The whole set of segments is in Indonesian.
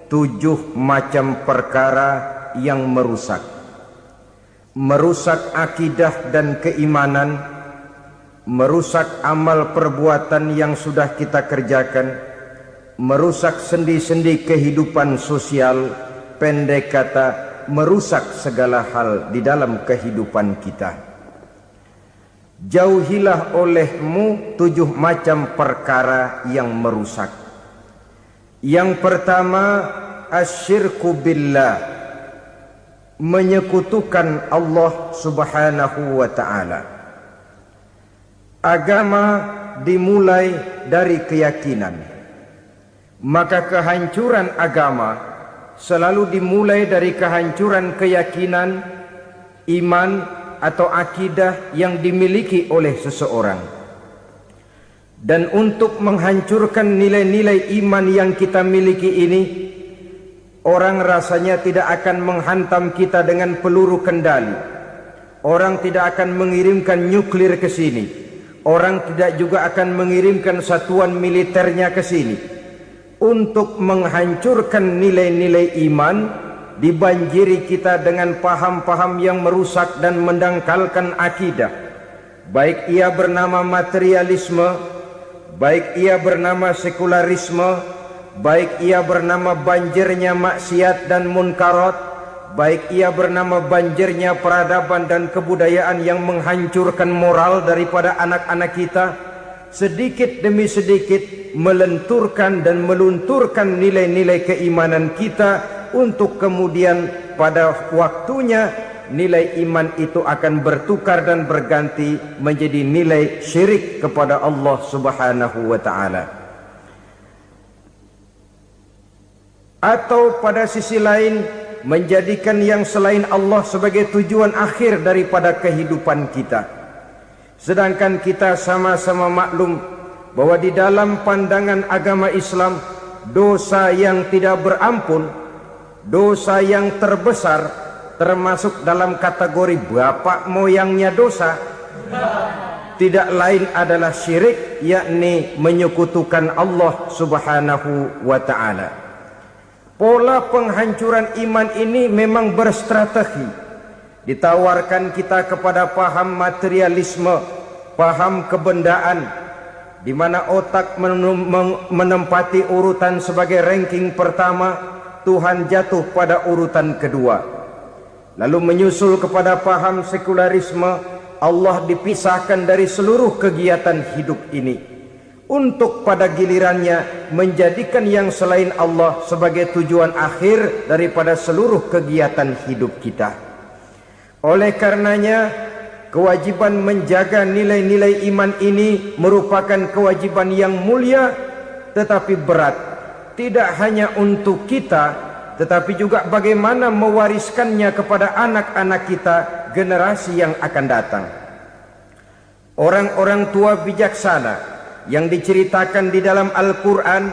7 macam perkara yang merusak akidah dan keimanan, merusak amal perbuatan yang sudah kita kerjakan, merusak sendi-sendi kehidupan sosial, pendek kata merusak segala hal di dalam kehidupan kita. Jauhilah olehmu 7 macam perkara yang merusak. Yang pertama, asyirku billah, menyekutukan Allah subhanahu wa ta'ala. Agama dimulai dari keyakinan, maka kehancuran agama selalu dimulai dari kehancuran keyakinan, iman atau akidah yang dimiliki oleh seseorang. Dan untuk menghancurkan nilai-nilai iman yang kita miliki ini, orang rasanya tidak akan menghantam kita dengan peluru kendali. Orang tidak akan mengirimkan nuklir ke sini. Orang tidak juga akan mengirimkan satuan militernya ke sini. Untuk menghancurkan nilai-nilai iman, dibanjiri kita dengan paham-paham yang merusak dan mendangkalkan akidah. Baik ia bernama materialisme, baik ia bernama sekularisme, baik ia bernama banjirnya maksiat dan munkarat, baik ia bernama banjirnya peradaban dan kebudayaan yang menghancurkan moral daripada anak-anak kita, sedikit demi sedikit melenturkan dan melunturkan nilai-nilai keimanan kita, untuk kemudian pada waktunya nilai iman itu akan bertukar dan berganti menjadi nilai syirik kepada Allah subhanahu wa ta'ala. Atau pada sisi lain, menjadikan yang selain Allah sebagai tujuan akhir daripada kehidupan kita. Sedangkan kita sama-sama maklum bahwa di dalam pandangan agama Islam, dosa yang tidak berampun, dosa yang terbesar, termasuk dalam kategori bapak moyangnya dosa, tidak lain adalah syirik, yakni menyekutukan Allah subhanahu wa ta'ala. Pola penghancuran iman ini memang berstrategi. Ditawarkan kita kepada paham materialisme, paham kebendaan, di mana otak menempati urutan sebagai ranking pertama, Tuhan jatuh pada urutan kedua. Lalu menyusul kepada paham sekularisme, Allah dipisahkan dari seluruh kegiatan hidup ini, untuk pada gilirannya menjadikan yang selain Allah sebagai tujuan akhir daripada seluruh kegiatan hidup kita. Oleh karenanya, kewajiban menjaga nilai-nilai iman ini merupakan kewajiban yang mulia tetapi berat, tidak hanya untuk kita, tetapi juga bagaimana mewariskannya kepada anak-anak kita, generasi yang akan datang. Orang-orang tua bijaksana yang diceritakan di dalam Al-Quran,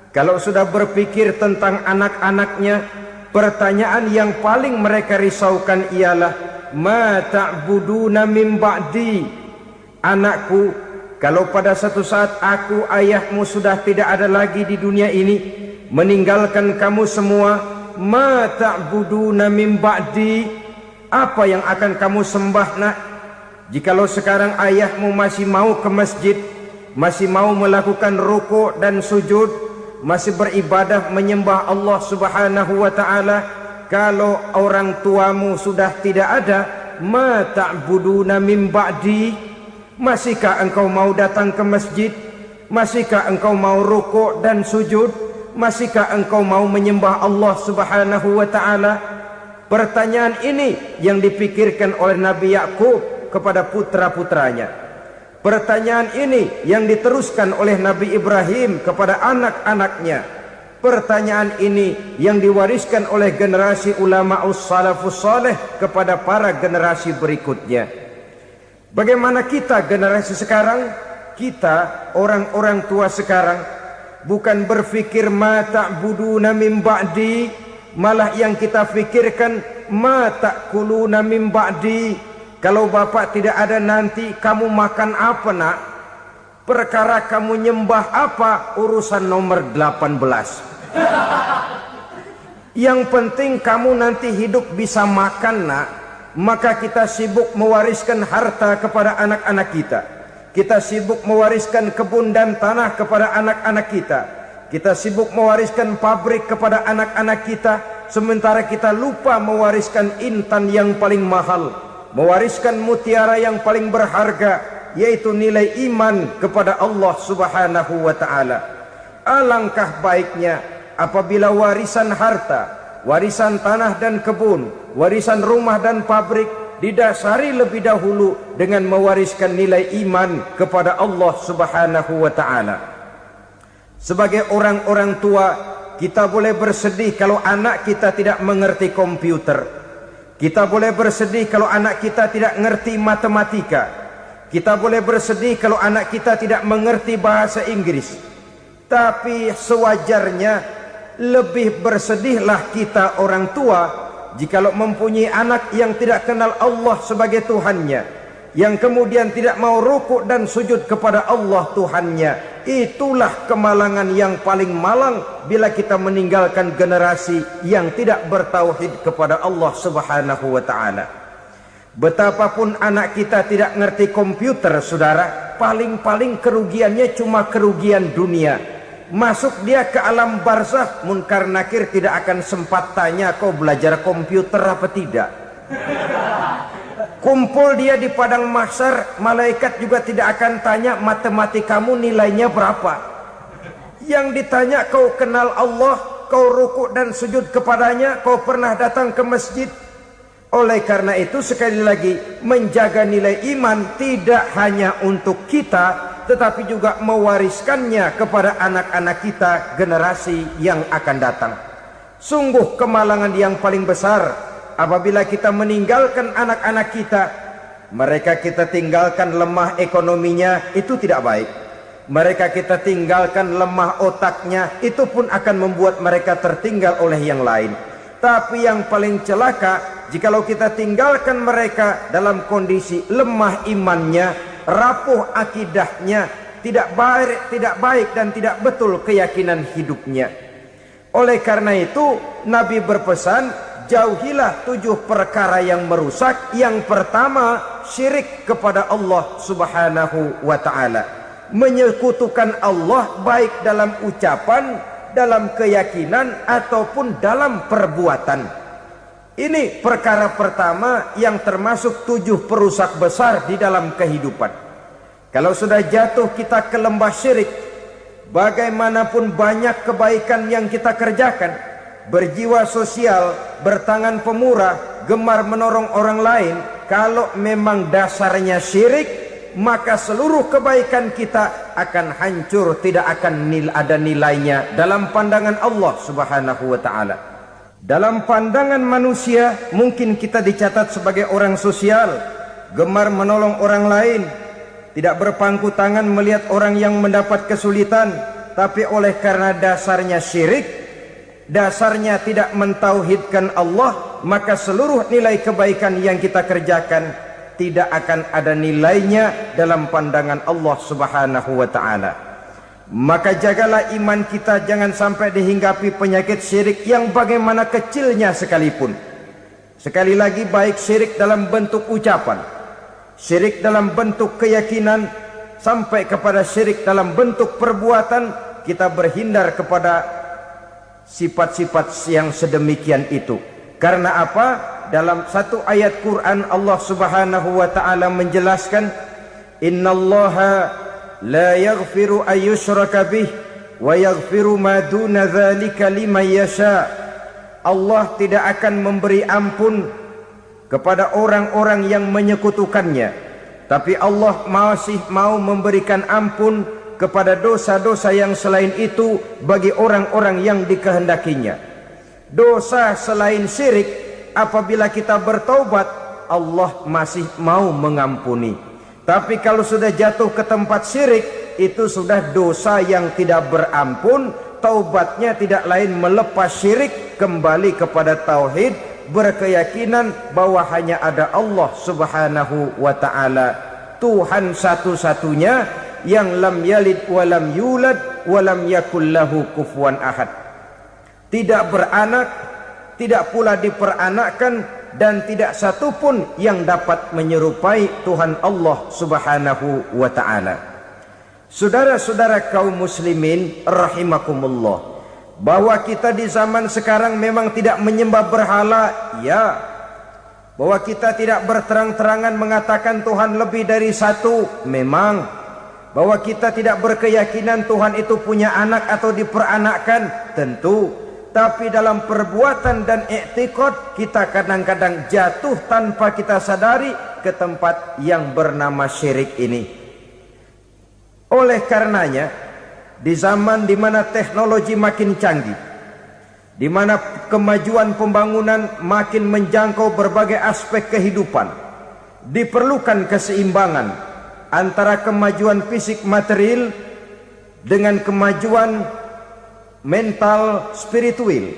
kalau sudah berpikir tentang anak-anaknya, pertanyaan yang paling mereka risaukan ialah, ma ta'buduna min ba'di. Anakku, kalau pada satu saat aku, ayahmu sudah tidak ada lagi di dunia ini, meninggalkan kamu semua, ma ta'buduna min ba'di, apa yang akan kamu sembah nak? Jikalau sekarang ayahmu masih mau ke masjid, masih mau melakukan rukuk dan sujud, masih beribadah menyembah Allah subhanahu wa ta'ala, kalau orang tuamu sudah tidak ada, ma ta'buduna min ba'di, masihkah engkau mau datang ke masjid? Masihkah engkau mau rukuk dan sujud? Masihkah engkau mau menyembah Allah subhanahu wa ta'ala? Pertanyaan ini yang dipikirkan oleh Nabi Yakub kepada putra-putranya. Pertanyaan ini yang diteruskan oleh Nabi Ibrahim kepada anak-anaknya. Pertanyaan ini yang diwariskan oleh generasi ulama'us salafus saleh kepada para generasi berikutnya. Bagaimana kita generasi sekarang? Kita orang-orang tua sekarang bukan berfikir ma ta'buduna min ba'di, malah yang kita fikirkan ma ta'kuluna min ba'di. Kalau bapak tidak ada nanti kamu makan apa nak? Perkara kamu nyembah apa? Urusan nomor 18. Yang penting kamu nanti hidup bisa makan, nak. Maka kita sibuk mewariskan harta kepada anak-anak kita. Kita sibuk mewariskan kebun dan tanah kepada anak-anak kita. Kita sibuk mewariskan pabrik kepada anak-anak kita, sementara kita lupa mewariskan intan yang paling mahal, mewariskan mutiara yang paling berharga, yaitu nilai iman kepada Allah Subhanahu wa ta'ala. Alangkah baiknya apabila warisan harta, warisan tanah dan kebun, warisan rumah dan pabrik didasari lebih dahulu dengan mewariskan nilai iman kepada Allah Subhanahu wa ta'ala. Sebagai orang-orang tua, kita boleh bersedih kalau anak kita tidak mengerti komputer. Kita boleh bersedih kalau anak kita tidak mengerti matematika. Kita boleh bersedih kalau anak kita tidak mengerti bahasa Inggris. Tapi sewajarnya lebih bersedihlah kita orang tua jikalau mempunyai anak yang tidak kenal Allah sebagai Tuhannya, yang kemudian tidak mau rukuk dan sujud kepada Allah Tuhannya. Itulah kemalangan yang paling malang bila kita meninggalkan generasi yang tidak bertauhid kepada Allah Subhanahu wa ta'ala. Betapapun anak kita tidak ngerti komputer, saudara, paling-paling kerugiannya cuma kerugian dunia. Masuk dia ke alam barzakh, munkar nakir tidak akan sempat tanya kau belajar komputer apa tidak. Kumpul dia di padang mahsyar, malaikat juga tidak akan tanya matematikamu nilainya berapa. Yang ditanya kau kenal Allah, kau rukuk dan sujud kepadanya, kau pernah datang ke masjid. Oleh karena itu sekali lagi, menjaga nilai iman tidak hanya untuk kita, tetapi juga mewariskannya kepada anak-anak kita, generasi yang akan datang. Sungguh kemalangan yang paling besar apabila kita meninggalkan anak-anak kita. Mereka kita tinggalkan lemah ekonominya, itu tidak baik. Mereka kita tinggalkan lemah otaknya, itu pun akan membuat mereka tertinggal oleh yang lain. Tapi yang paling celaka, jikalau kita tinggalkan mereka dalam kondisi lemah imannya, rapuh akidahnya, tidak baik dan tidak betul keyakinan hidupnya. Oleh karena itu Nabi berpesan, jauhilah 7 perkara yang merusak. Yang pertama, syirik kepada Allah Subhanahu wa ta'ala. Menyekutukan Allah baik dalam ucapan, dalam keyakinan ataupun dalam perbuatan. Ini perkara pertama yang termasuk 7 perusak besar di dalam kehidupan. Kalau sudah jatuh kita ke lembah syirik, bagaimanapun banyak kebaikan yang kita kerjakan, berjiwa sosial, bertangan pemurah, gemar menolong orang lain, kalau memang dasarnya syirik, maka seluruh kebaikan kita akan hancur, tidak akan ada nilainya dalam pandangan Allah Subhanahu wa ta'ala. Dalam pandangan manusia mungkin kita dicatat sebagai orang sosial, gemar menolong orang lain, tidak berpangku tangan melihat orang yang mendapat kesulitan. Tapi oleh karena dasarnya syirik, dasarnya tidak mentauhidkan Allah, maka seluruh nilai kebaikan yang kita kerjakan tidak akan ada nilainya dalam pandangan Allah Subhanahu wa ta'ala. Maka jagalah iman kita, jangan sampai dihinggapi penyakit syirik yang bagaimana kecilnya sekalipun. Sekali lagi, baik syirik dalam bentuk ucapan, syirik dalam bentuk keyakinan, sampai kepada syirik dalam bentuk perbuatan, kita berhindar kepada sifat-sifat yang sedemikian itu. Karena apa? Dalam satu ayat Quran Allah Subhanahu wa ta'ala menjelaskan, innallaha la yaghfiru ayyushraka bih wa yaghfiru ma duna dzalika liman yasha. Allah tidak akan memberi ampun kepada orang-orang yang menyekutukannya, tapi Allah masih mau memberikan ampun kepada dosa-dosa yang selain itu bagi orang-orang yang dikehendakinya. Dosa selain syirik, apabila kita bertaubat, Allah masih mau mengampuni. Tapi kalau sudah jatuh ke tempat syirik, itu sudah dosa yang tidak berampun. Taubatnya tidak lain melepas syirik, kembali kepada tauhid, berkeyakinan bahwa hanya ada Allah Subhanahu wa ta'ala, Tuhan satu-satunya, yang lam yalid walam yulad walam yakul lahu kufuwan ahad. tidak beranak, tidak pula diperanakkan, dan tidak satupun yang dapat menyerupai Tuhan Allah Subhanahu wa ta'ala. Saudara-saudara kaum muslimin rahimakumullah, bahwa kita di zaman sekarang memang tidak menyembah berhala, ya. Bahwa kita tidak berterang-terangan mengatakan Tuhan lebih dari satu, memang. Bahwa kita tidak berkeyakinan Tuhan itu punya anak atau diperanakkan, tentu. Tapi dalam perbuatan dan i'tiqad kita kadang-kadang jatuh tanpa kita sadari ke tempat yang bernama syirik ini. Oleh karenanya, di zaman di mana teknologi makin canggih, di mana kemajuan pembangunan makin menjangkau berbagai aspek kehidupan, diperlukan keseimbangan antara kemajuan fisik material dengan kemajuan mental spiritual.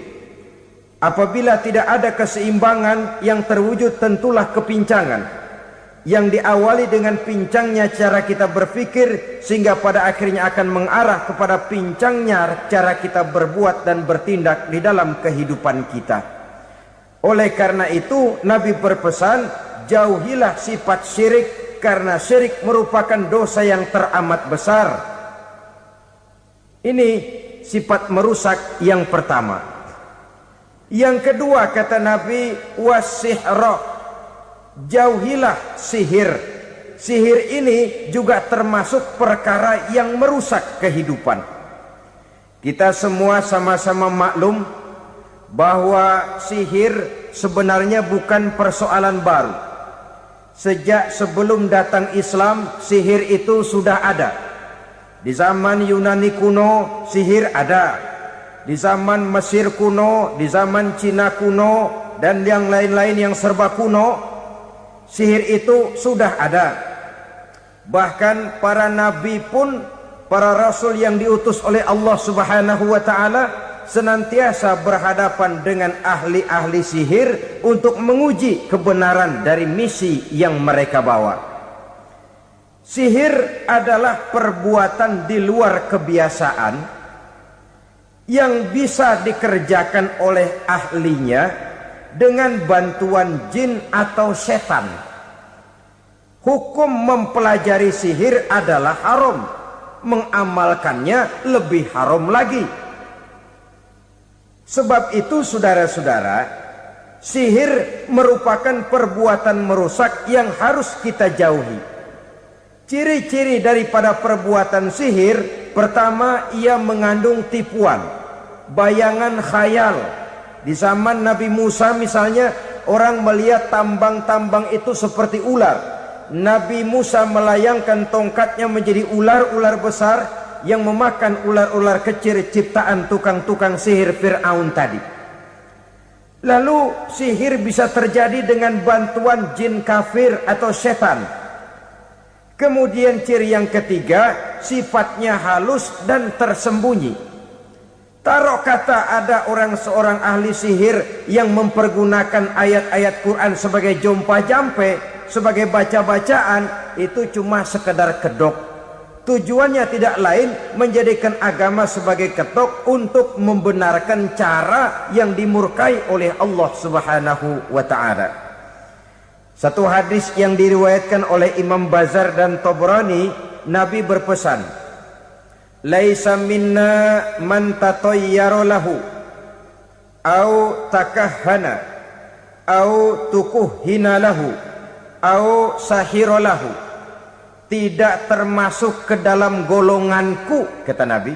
Apabila tidak ada keseimbangan, yang terwujud tentulah kepincangan, yang diawali dengan pincangnya cara kita berpikir, sehingga pada akhirnya akan mengarah kepada pincangnya cara kita berbuat dan bertindak di dalam kehidupan kita. Oleh karena itu Nabi berpesan, jauhilah sifat syirik, karena syirik merupakan dosa yang teramat besar. Ini sifat merusak yang pertama. Yang kedua kata Nabi, wasihra, jauhilah sihir. Sihir ini juga termasuk perkara yang merusak kehidupan. Kita semua sama-sama maklum bahwa sihir sebenarnya bukan persoalan baru. Sejak sebelum datang Islam, sihir itu sudah ada. Di zaman Yunani kuno, sihir ada. Di zaman Mesir kuno, di zaman Cina kuno, dan yang lain-lain yang serba kuno, sihir itu sudah ada. Bahkan para nabi pun, para rasul yang diutus oleh Allah Subhanahu wa ta'ala, senantiasa berhadapan dengan ahli-ahli sihir untuk menguji kebenaran dari misi yang mereka bawa. Sihir adalah perbuatan di luar kebiasaan yang bisa dikerjakan oleh ahlinya dengan bantuan jin atau setan. Hukum mempelajari sihir adalah haram, mengamalkannya lebih haram lagi. Sebab itu saudara-saudara, sihir merupakan perbuatan merusak yang harus kita jauhi. Ciri-ciri daripada perbuatan sihir, pertama, ia mengandung tipuan, bayangan khayal. Di zaman Nabi Musa misalnya, orang melihat tambang-tambang itu seperti ular. Nabi Musa melayangkan tongkatnya menjadi ular-ular besar yang memakan ular-ular kecil ciptaan tukang-tukang sihir Fir'aun tadi. Lalu sihir bisa terjadi dengan bantuan jin kafir atau setan. Kemudian ciri yang ketiga, sifatnya halus dan tersembunyi. Taruh kata ada seorang ahli sihir yang mempergunakan ayat-ayat Quran sebagai jompa-jampe, sebagai baca-bacaan, itu cuma sekedar kedok. Tujuannya tidak lain menjadikan agama sebagai ketok untuk membenarkan cara yang dimurkai oleh Allah Subhanahu wa ta'ala. Satu hadis yang diriwayatkan oleh Imam Bazar dan Tabrani, Nabi berpesan, laisa minna man tatayyara lahu au takahhana au tukuhhina lahu au sahira lahu. Tidak termasuk ke dalam golonganku, kata Nabi.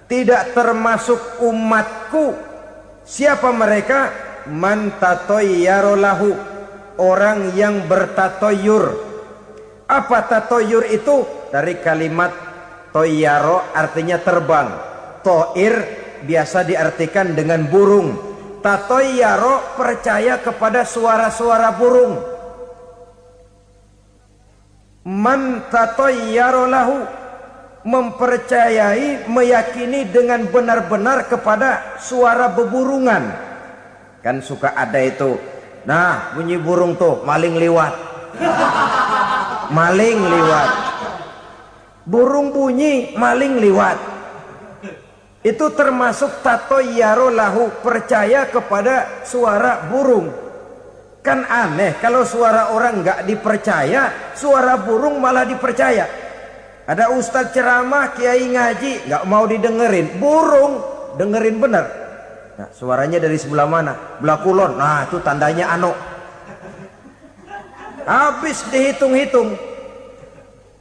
Tidak termasuk umatku. Siapa mereka? Man tatayyara lahu, orang yang bertatoyur. Apa tatoyur itu? Dari kalimat toyaro, artinya terbang. Toir biasa diartikan dengan burung. Tatoyaro percaya kepada suara-suara burung. Man tatayyara lahu, mempercayai, meyakini dengan benar-benar kepada suara beburungan. Kan suka ada itu, nah bunyi burung tuh, maling liwat. Maling liwat. Burung bunyi, maling liwat. Itu termasuk tatoyaro lahu, percaya kepada suara burung. Kan aneh kalau suara orang nggak dipercaya, suara burung malah dipercaya. Ada ustadz ceramah, kiai ngaji, nggak mau didengerin, burung dengerin bener. Nah, suaranya dari sebelah mana? Belah kulon. Nah, itu tandanya ano. Habis dihitung-hitung.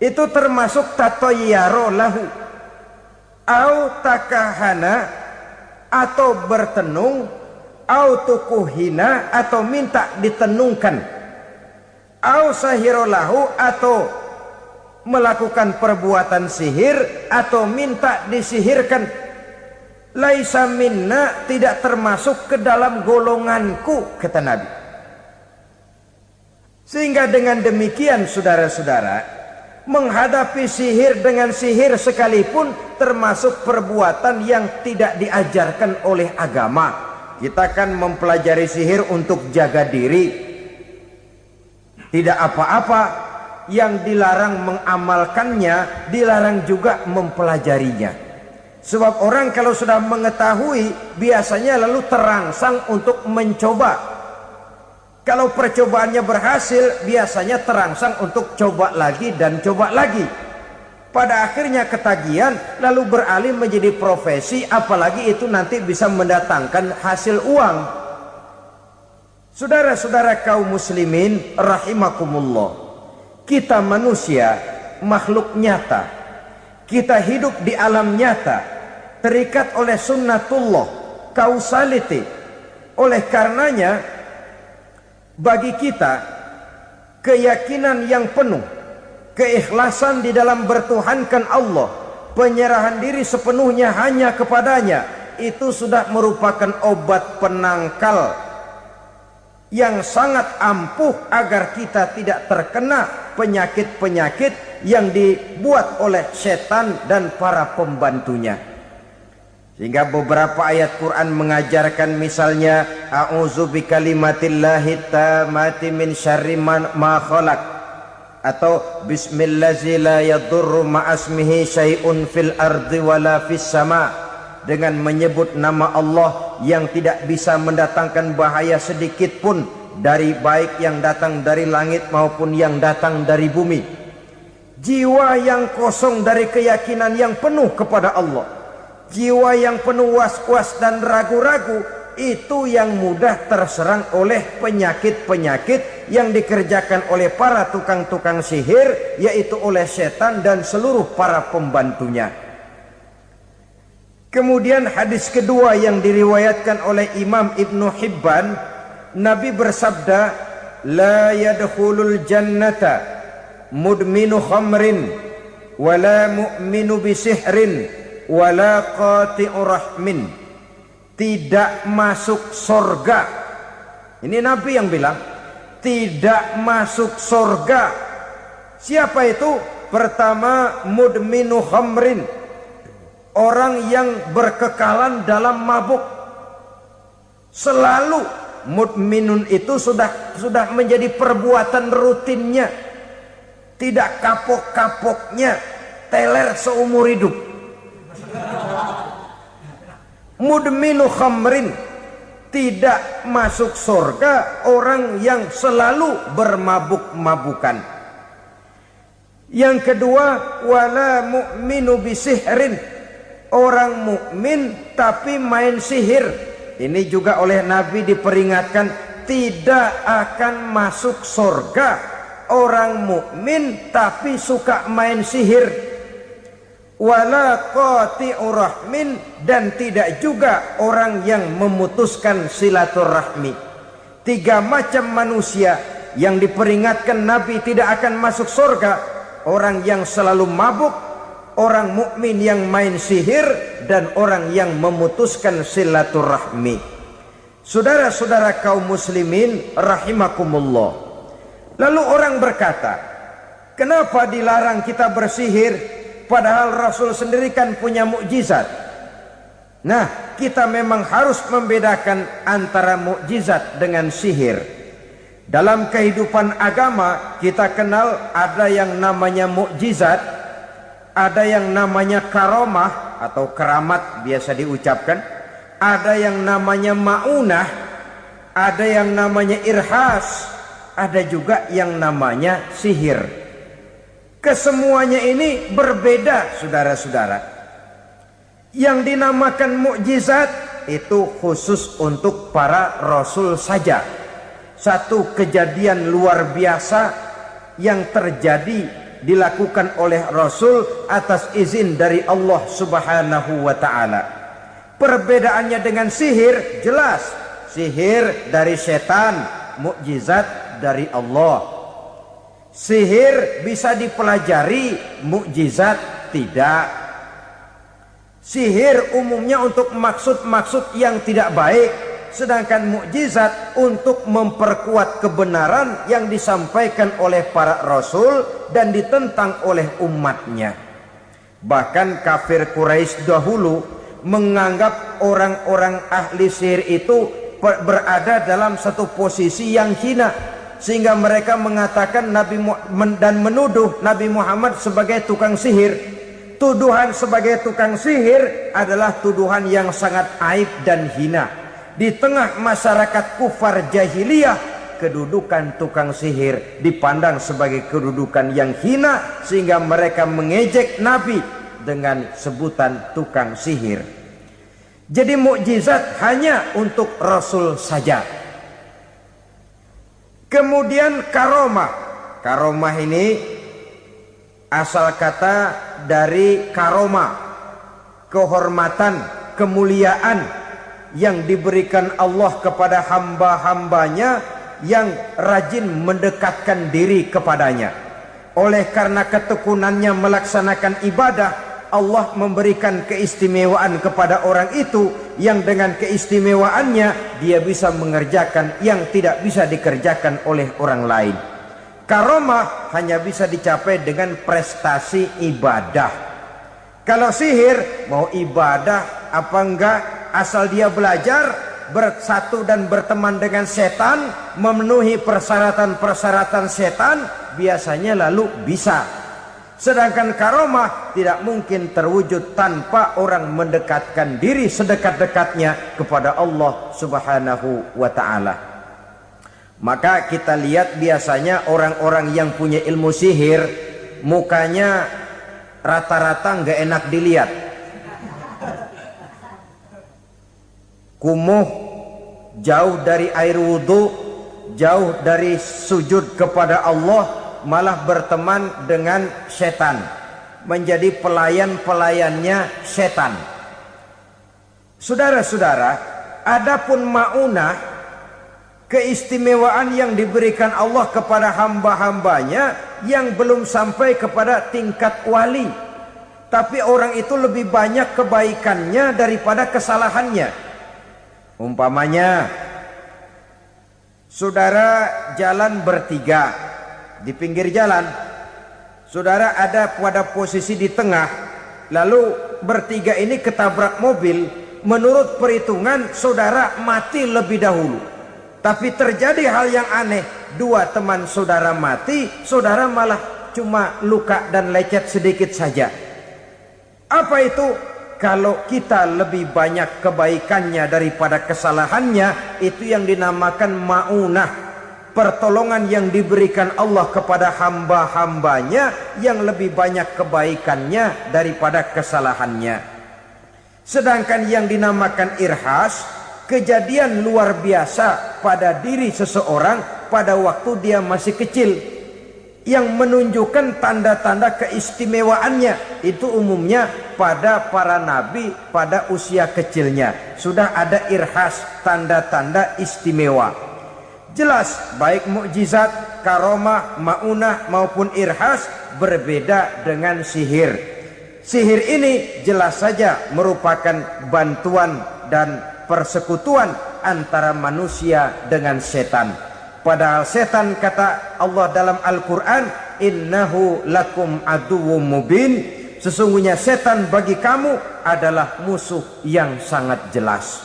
Itu termasuk tatoyaro lahu. Au takahana, atau bertenung, au tukuhina, atau minta ditenungkan, au sahirolahu, atau melakukan perbuatan sihir, atau minta disihirkan. Laisa minna, tidak termasuk ke dalam golonganku, kata Nabi. Sehingga dengan demikian saudara-saudara, menghadapi sihir dengan sihir sekalipun termasuk perbuatan yang tidak diajarkan oleh agama. Kita kan mempelajari sihir untuk jaga diri, tidak apa-apa. Yang dilarang mengamalkannya, dilarang juga mempelajarinya. Sebab orang kalau sudah mengetahui, biasanya lalu terangsang untuk mencoba. Kalau percobaannya berhasil, biasanya terangsang untuk coba lagi dan coba lagi. Pada akhirnya ketagihan, lalu beralih menjadi profesi, apalagi itu nanti bisa mendatangkan hasil uang. Saudara-saudara kaum muslimin rahimakumullah, kita manusia makhluk nyata. Kita hidup di alam nyata, terikat oleh sunnatullah, causality. Oleh karenanya, bagi kita keyakinan yang penuh, keikhlasan di dalam bertuhankan Allah, penyerahan diri sepenuhnya hanya kepadanya, itu sudah merupakan obat penangkal yang sangat ampuh agar kita tidak terkena penyakit-penyakit yang dibuat oleh setan dan para pembantunya. Sehingga beberapa ayat Quran mengajarkan, misalnya a'udzu bikalimatillahi tammati min syarri ma khalaq, atau bismillazi la yadurru ma'asmihi syai'un fil ardi wala fis sama, dengan menyebut nama Allah yang tidak bisa mendatangkan bahaya sedikit pun, dari baik yang datang dari langit maupun yang datang dari bumi. Jiwa yang kosong dari keyakinan yang penuh kepada Allah, jiwa yang penuh was-was dan ragu-ragu, itu yang mudah terserang oleh penyakit-penyakit yang dikerjakan oleh para tukang-tukang sihir, yaitu oleh setan dan seluruh para pembantunya. Kemudian hadis kedua yang diriwayatkan oleh Imam Ibnu Hibban, Nabi bersabda, la yadkhulul jannata mudminu khamrin wala mu'minu bisihrin wala qati'u rahmin. Tidak masuk surga. Ini Nabi yang bilang, tidak masuk surga. Siapa itu? Pertama, mudminu khamrin, orang yang berkekalan dalam mabuk. Selalu mudminun itu sudah menjadi perbuatan rutinnya, tidak kapok-kapoknya, teler seumur hidup. Mudminu khamrin, tidak masuk surga orang yang selalu bermabuk-mabukan. Yang kedua, wala mu'minu bisihrin, orang mukmin tapi main sihir. Ini juga oleh Nabi diperingatkan, tidak akan masuk surga orang mukmin tapi suka main sihir. Wala qati'u rahmin, dan tidak juga orang yang memutuskan silaturahmi. Tiga macam manusia yang diperingatkan Nabi tidak akan masuk surga: orang yang selalu mabuk, orang mukmin yang main sihir, dan orang yang memutuskan silaturahmi. Saudara-saudara kaum muslimin rahimakumullah. Lalu orang berkata, kenapa dilarang kita bersihir? Padahal Rasul sendiri kan punya mukjizat. Nah, kita memang harus membedakan antara mukjizat dengan sihir. Dalam kehidupan agama kita kenal ada yang namanya mukjizat, Ada yang namanya karomah atau keramat biasa diucapkan. Ada yang namanya maunah. Ada yang namanya irhas. Ada juga yang namanya sihir. Kesemuanya ini berbeda, saudara-saudara. Yang dinamakan mukjizat itu khusus untuk para rasul saja. Satu kejadian luar biasa yang terjadi dilakukan oleh Rasul atas izin dari Allah Subhanahu wa ta'ala. Perbedaannya dengan sihir jelas. Sihir dari setan, mukjizat dari Allah. Sihir bisa dipelajari, mukjizat tidak. Sihir umumnya untuk maksud-maksud yang tidak baik, sedangkan mukjizat untuk memperkuat kebenaran yang disampaikan oleh para rasul dan ditentang oleh umatnya. Bahkan kafir Quraisy dahulu menganggap orang-orang ahli sihir itu berada dalam satu posisi yang hina, sehingga mereka mengatakan dan menuduh Nabi Muhammad sebagai tukang sihir. Tuduhan sebagai tukang sihir adalah tuduhan yang sangat aib dan hina. Di tengah masyarakat kufar jahiliyah, kedudukan tukang sihir dipandang sebagai kedudukan yang hina, sehingga mereka mengejek Nabi dengan sebutan tukang sihir. Jadi mukjizat hanya untuk Rasul saja. Kemudian karomah. Karomah ini asal kata dari karoma, kehormatan, kemuliaan yang diberikan Allah kepada hamba-hambanya yang rajin mendekatkan diri kepadanya. Oleh karena ketekunannya melaksanakan ibadah, Allah memberikan keistimewaan kepada orang itu, yang dengan keistimewaannya dia bisa mengerjakan yang tidak bisa dikerjakan oleh orang lain. Karomah hanya bisa dicapai dengan prestasi ibadah. Kalau sihir mau ibadah apa enggak, asal dia belajar, bersatu dan berteman dengan setan, memenuhi persyaratan-persyaratan setan, biasanya lalu bisa. Sedangkan karomah tidak mungkin terwujud tanpa orang mendekatkan diri sedekat-dekatnya kepada Allah Subhanahu wa ta'ala. Maka kita lihat biasanya orang-orang yang punya ilmu sihir, mukanya rata-rata nggak enak dilihat. Kumuh, jauh dari air wudhu, jauh dari sujud kepada Allah, malah berteman dengan setan, menjadi pelayan-pelayannya setan. Saudara-saudara, adapun maunah, keistimewaan yang diberikan Allah kepada hamba-hambanya yang belum sampai kepada tingkat wali, tapi orang itu lebih banyak kebaikannya daripada kesalahannya. Umpamanya, saudara jalan bertiga di pinggir jalan, saudara ada pada posisi di tengah, lalu bertiga ini ketabrak mobil. Menurut perhitungan saudara mati lebih dahulu, tapi terjadi hal yang aneh, dua teman saudara mati, saudara malah cuma luka dan lecet sedikit saja. Apa itu? Kalau kita lebih banyak kebaikannya daripada kesalahannya, itu yang dinamakan maunah, pertolongan yang diberikan Allah kepada hamba-hambanya yang lebih banyak kebaikannya daripada kesalahannya. Sedangkan yang dinamakan irhas, kejadian luar biasa pada diri seseorang pada waktu dia masih kecil, yang menunjukkan tanda-tanda keistimewaannya. Itu umumnya pada para nabi pada usia kecilnya sudah ada irhas, tanda-tanda istimewa. Jelas baik mukjizat, karomah, maunah maupun irhas berbeda dengan sihir. Sihir ini jelas saja merupakan bantuan dan persekutuan antara manusia dengan setan. Padahal setan, kata Allah dalam Al-Quran, innahu lakum aduwwum mubin, sesungguhnya setan bagi kamu adalah musuh yang sangat jelas.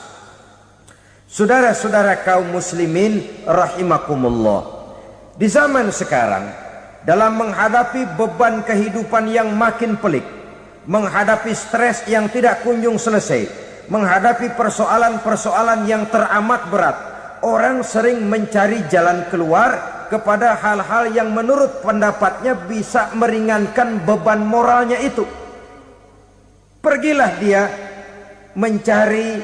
Saudara-saudara kaum muslimin rahimakumullah, di zaman sekarang dalam menghadapi beban kehidupan yang makin pelik, menghadapi stres yang tidak kunjung selesai, menghadapi persoalan-persoalan yang teramat berat, orang sering mencari jalan keluar kepada hal-hal yang menurut pendapatnya bisa meringankan beban moralnya itu. Pergilah dia mencari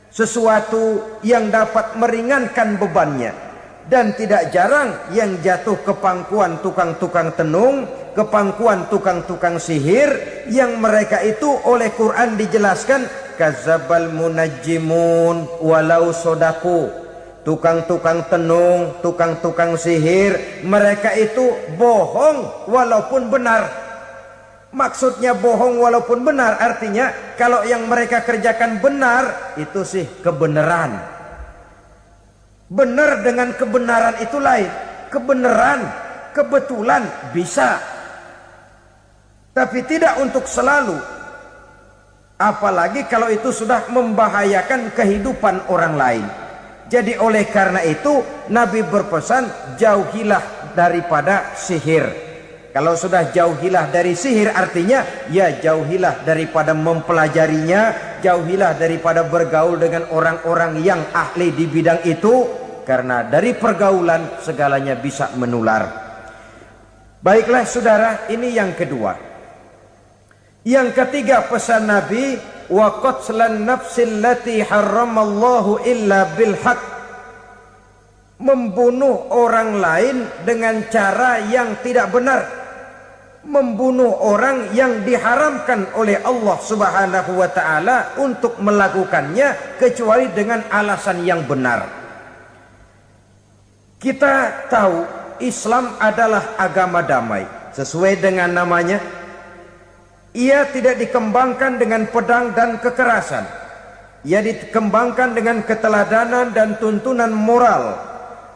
sesuatu yang dapat meringankan bebannya. Dan tidak jarang yang jatuh ke pangkuan tukang-tukang tenung, ke pangkuan tukang-tukang sihir, yang mereka itu oleh Quran dijelaskan kadzabal munajjimun walau sodaku. Tukang-tukang tenung, tukang-tukang sihir, mereka itu bohong walaupun benar. Maksudnya bohong walaupun benar artinya kalau yang mereka kerjakan benar itu sih kebenaran. Benar dengan kebenaran itu lain. Kebenaran, kebetulan bisa, tapi tidak untuk selalu. Apalagi kalau itu sudah membahayakan kehidupan orang lain. Jadi oleh karena itu Nabi berpesan jauhilah daripada sihir. Kalau sudah jauhilah dari sihir artinya ya jauhilah daripada mempelajarinya, jauhilah daripada bergaul dengan orang-orang yang ahli di bidang itu, karena dari pergaulan segalanya bisa menular. Baiklah saudara, ini yang kedua. Yang ketiga pesan Nabi, wa qatlan nafsil lati harramallahu illa bil haq. Membunuh orang lain dengan cara yang tidak benar. Membunuh orang yang diharamkan oleh Allah Subhanahu wa taala untuk melakukannya kecuali dengan alasan yang benar. Kita tahu Islam adalah agama damai. Sesuai dengan namanya, ia tidak dikembangkan dengan pedang dan kekerasan. Ia dikembangkan dengan keteladanan dan tuntunan moral.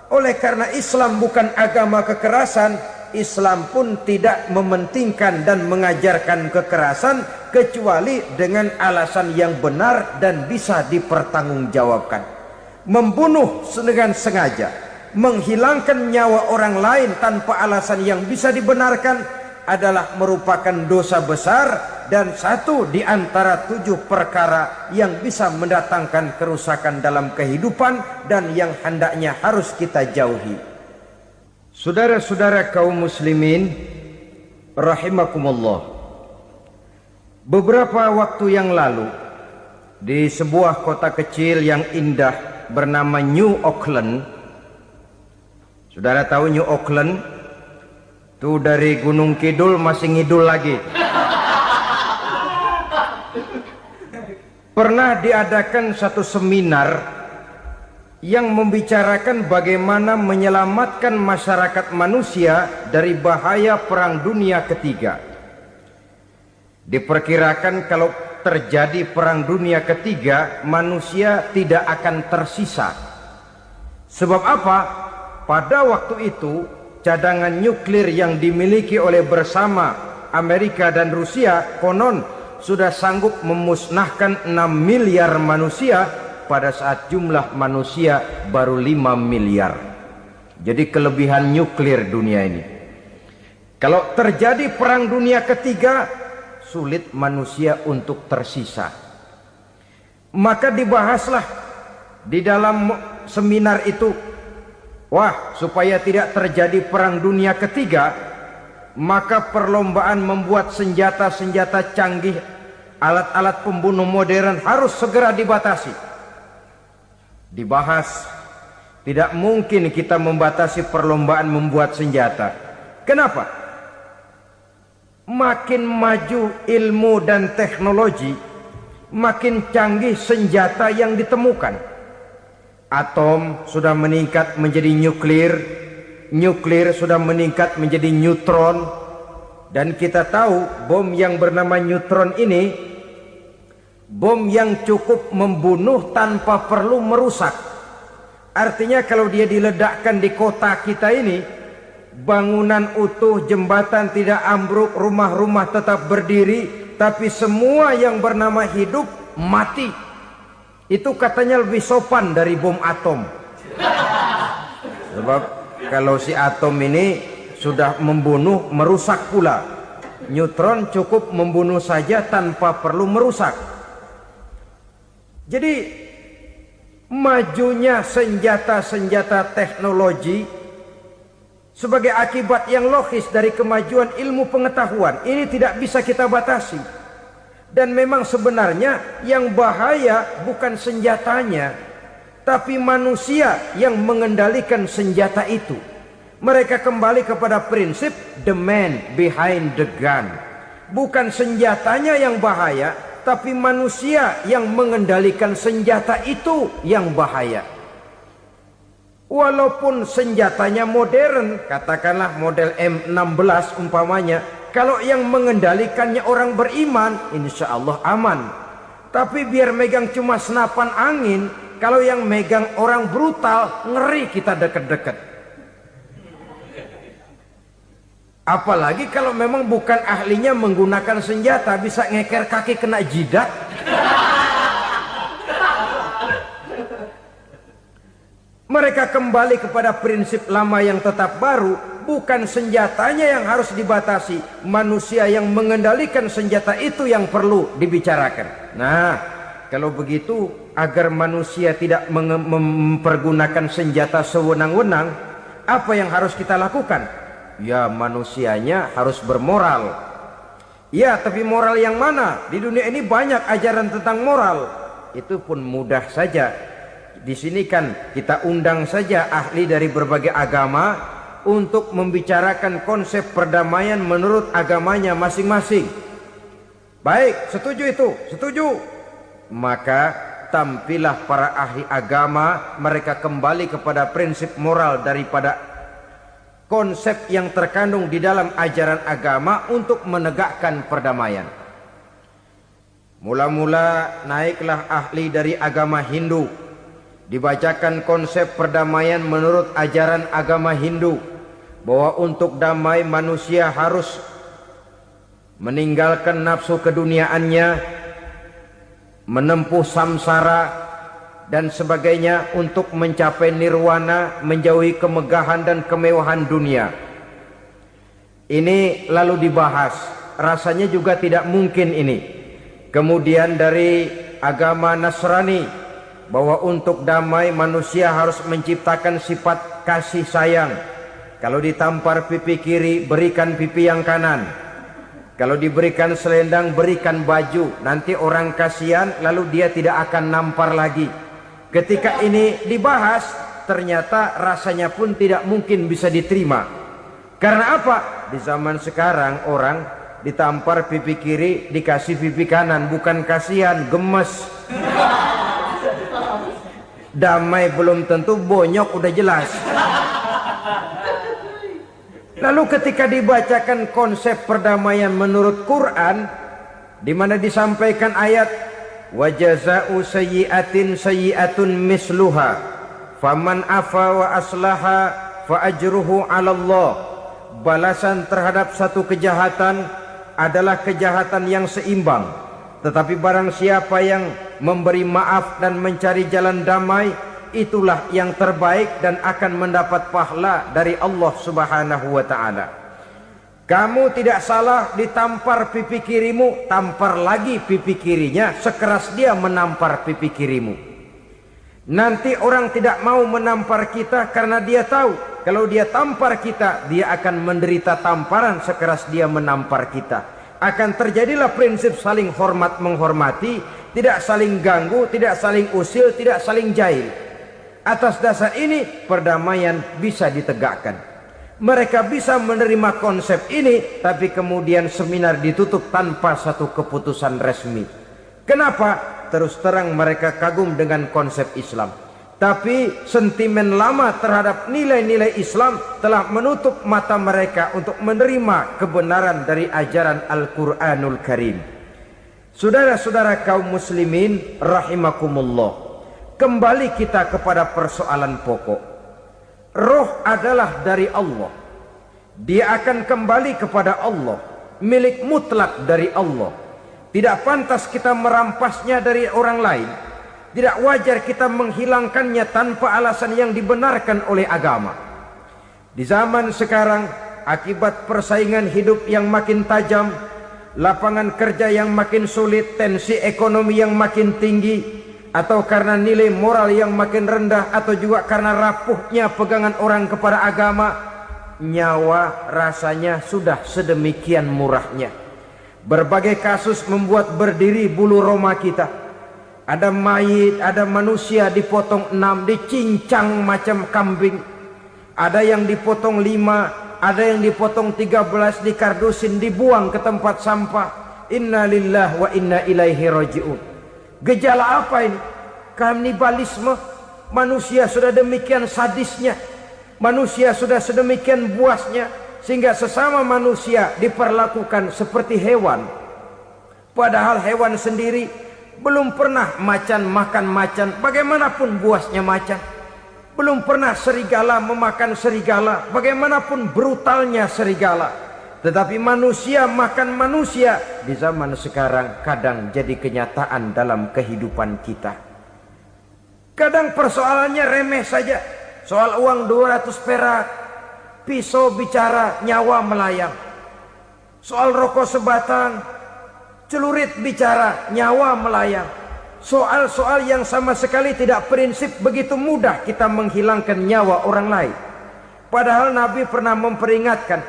Oleh karena Islam bukan agama kekerasan, Islam pun tidak mementingkan dan mengajarkan kekerasan kecuali dengan alasan yang benar dan bisa dipertanggungjawabkan. Membunuh dengan sengaja, menghilangkan nyawa orang lain tanpa alasan yang bisa dibenarkan adalah merupakan dosa besar dan satu di antara 7 perkara yang bisa mendatangkan kerusakan dalam kehidupan dan yang hendaknya harus kita jauhi. Saudara-saudara kaum muslimin rahimakumullah, beberapa waktu yang lalu di sebuah kota kecil yang indah bernama New Auckland. Saudara tahu New Auckland? Itu dari Gunung Kidul masih ngidul lagi. Pernah diadakan satu seminar yang membicarakan bagaimana menyelamatkan masyarakat manusia dari bahaya Perang Dunia Ketiga. Diperkirakan kalau terjadi Perang Dunia Ketiga, manusia tidak akan tersisa. Sebab apa? Pada waktu itu cadangan nuklir yang dimiliki oleh bersama Amerika dan Rusia konon sudah sanggup memusnahkan 6 miliar manusia pada saat jumlah manusia baru 5 miliar. Jadi kelebihan nuklir dunia ini. Kalau terjadi Perang Dunia Ketiga, sulit manusia untuk tersisa. Maka dibahaslah di dalam seminar itu, wah, supaya tidak terjadi Perang Dunia Ketiga, maka perlombaan membuat senjata-senjata canggih, alat-alat pembunuh modern harus segera dibatasi. Dibahas, tidak mungkin kita membatasi perlombaan membuat senjata. Kenapa? Makin maju ilmu dan teknologi, makin canggih senjata yang ditemukan. Atom sudah meningkat menjadi nuklir, nuklir sudah meningkat menjadi neutron, dan kita tahu bom yang bernama neutron ini bom yang cukup membunuh tanpa perlu merusak. Artinya kalau dia diledakkan di kota kita ini, bangunan utuh, jembatan tidak ambruk, rumah-rumah tetap berdiri, tapi semua yang bernama hidup mati. Itu katanya lebih sopan dari bom atom. Sebab kalau si atom ini sudah membunuh, merusak pula. Neutron cukup membunuh saja tanpa perlu merusak. Jadi majunya senjata-senjata teknologi sebagai akibat yang logis dari kemajuan ilmu pengetahuan ini tidak bisa kita batasi. Dan memang sebenarnya yang bahaya bukan senjatanya, tapi manusia yang mengendalikan senjata itu. Mereka kembali kepada prinsip the man behind the gun. Bukan senjatanya yang bahaya, tapi manusia yang mengendalikan senjata itu yang bahaya. Walaupun senjatanya modern, katakanlah model M16 umpamanya, kalau yang mengendalikannya orang beriman, insya Allah aman. Tapi biar megang cuma senapan angin, kalau yang megang orang brutal, ngeri kita deket-deket. Apalagi kalau memang bukan ahlinya menggunakan senjata, bisa ngeker kaki kena jidat. Mereka kembali kepada prinsip lama yang tetap baru. Bukan senjatanya yang harus dibatasi, manusia yang mengendalikan senjata itu yang perlu dibicarakan. Nah, kalau begitu, agar manusia tidak mempergunakan senjata sewenang-wenang, apa yang harus kita lakukan? Ya, manusianya harus bermoral. Ya, tapi moral yang mana? Di dunia ini banyak ajaran tentang moral. Itu pun mudah saja. Di sini kan kita undang saja ahli dari berbagai agama untuk membicarakan konsep perdamaian menurut agamanya masing-masing. Baik, setuju itu, setuju. Maka tampillah para ahli agama, mereka kembali kepada prinsip moral daripada konsep yang terkandung di dalam ajaran agama untuk menegakkan perdamaian. Mula-mula naiklah ahli dari agama Hindu, dibacakan konsep perdamaian menurut ajaran agama Hindu, bahwa untuk damai manusia harus meninggalkan nafsu keduniaannya, menempuh samsara dan sebagainya untuk mencapai nirwana, menjauhi kemegahan dan kemewahan dunia. Ini lalu dibahas, rasanya juga tidak mungkin ini. Kemudian dari agama Nasrani, bahwa untuk damai manusia harus menciptakan sifat kasih sayang. Kalau ditampar pipi kiri, berikan pipi yang kanan. Kalau diberikan selendang, berikan baju. Nanti orang kasihan, lalu dia tidak akan nampar lagi. Ketika ini dibahas, ternyata rasanya pun tidak mungkin bisa diterima. Karena apa? Di zaman sekarang orang ditampar pipi kiri, dikasih pipi kanan. Bukan kasihan, gemes. Damai belum tentu, bonyok udah jelas. Lalu ketika dibacakan konsep perdamaian menurut Quran, di mana disampaikan ayat wa jazaa'u sayyi'atin sayyi'atun misluha faman afa wa aslaha fa ajruhu 'ala Allah. Balasan terhadap satu kejahatan adalah kejahatan yang seimbang, tetapi barang siapa yang memberi maaf dan mencari jalan damai, itulah yang terbaik dan akan mendapat pahala dari Allah Subhanahu wa ta'ala. Kamu tidak salah ditampar pipi kirimu, tampar lagi pipi kirinya sekeras dia menampar pipi kirimu. Nanti orang tidak mau menampar kita karena dia tahu kalau dia tampar kita, dia akan menderita tamparan sekeras dia menampar kita. Akan terjadilah prinsip saling hormat menghormati, tidak saling ganggu, tidak saling usil, tidak saling jahil. Atas dasar ini perdamaian bisa ditegakkan. Mereka bisa menerima konsep ini, tapi kemudian seminar ditutup tanpa satu keputusan resmi. Kenapa? Terus terang mereka kagum dengan konsep Islam, tapi sentimen lama terhadap nilai-nilai Islam telah menutup mata mereka untuk menerima kebenaran dari ajaran Al-Quranul Karim. Saudara-saudara kaum muslimin rahimakumullah, kembali kita kepada persoalan pokok. Roh adalah dari Allah. Dia akan kembali kepada Allah, milik mutlak dari Allah. Tidak pantas kita merampasnya dari orang lain. Tidak wajar kita menghilangkannya tanpa alasan yang dibenarkan oleh agama. Di zaman sekarang akibat persaingan hidup yang makin tajam, lapangan kerja yang makin sulit, tensi ekonomi yang makin tinggi, atau karena nilai moral yang makin rendah, atau juga karena rapuhnya pegangan orang kepada agama, nyawa rasanya sudah sedemikian murahnya. Berbagai kasus membuat berdiri bulu roma kita. Ada mayit, ada manusia dipotong 6, dicincang macam kambing. Ada yang dipotong 5, ada yang dipotong 13, dikardusin, dibuang ke tempat sampah. Inna lillahi wa inna ilaihi raji'un. Gejala apa ini? Kanibalisme. Manusia sudah demikian sadisnya, manusia sudah sedemikian buasnya, sehingga sesama manusia diperlakukan seperti hewan. Padahal hewan sendiri belum pernah macan makan macan, bagaimanapun buasnya macan. Belum pernah serigala memakan serigala, bagaimanapun brutalnya serigala. Tetapi manusia makan manusia di zaman sekarang kadang jadi kenyataan dalam kehidupan kita. Kadang persoalannya remeh saja. Soal uang 200 perak, pisau bicara, nyawa melayang. Soal rokok sebatang, celurit bicara, nyawa melayang. Soal-soal yang sama sekali tidak prinsip, begitu mudah kita menghilangkan nyawa orang lain. Padahal Nabi pernah memperingatkan,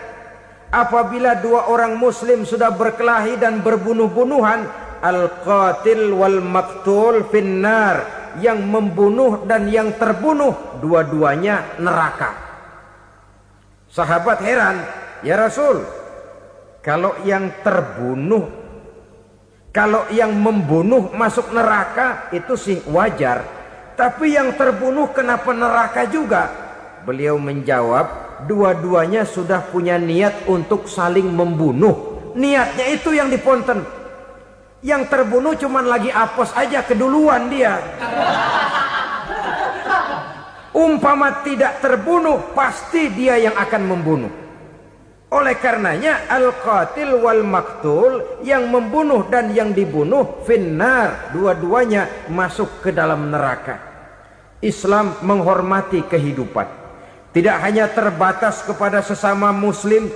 apabila dua orang muslim sudah berkelahi dan berbunuh-bunuhan, al-qatil wal maktul finnar, yang membunuh dan yang terbunuh dua-duanya neraka. Sahabat heran, ya Rasul, kalau yang terbunuh, kalau yang membunuh masuk neraka itu sih wajar, tapi yang terbunuh kenapa neraka juga? Beliau menjawab, dua-duanya sudah punya niat untuk saling membunuh. Niatnya itu yang diponten. Yang terbunuh cuman lagi apes aja, keduluan dia. Umpama tidak terbunuh, pasti dia yang akan membunuh. Oleh karenanya al-qatil wal maktul, yang membunuh dan yang dibunuh finnar, dua-duanya masuk ke dalam neraka. Islam menghormati kehidupan, tidak hanya terbatas kepada sesama muslim,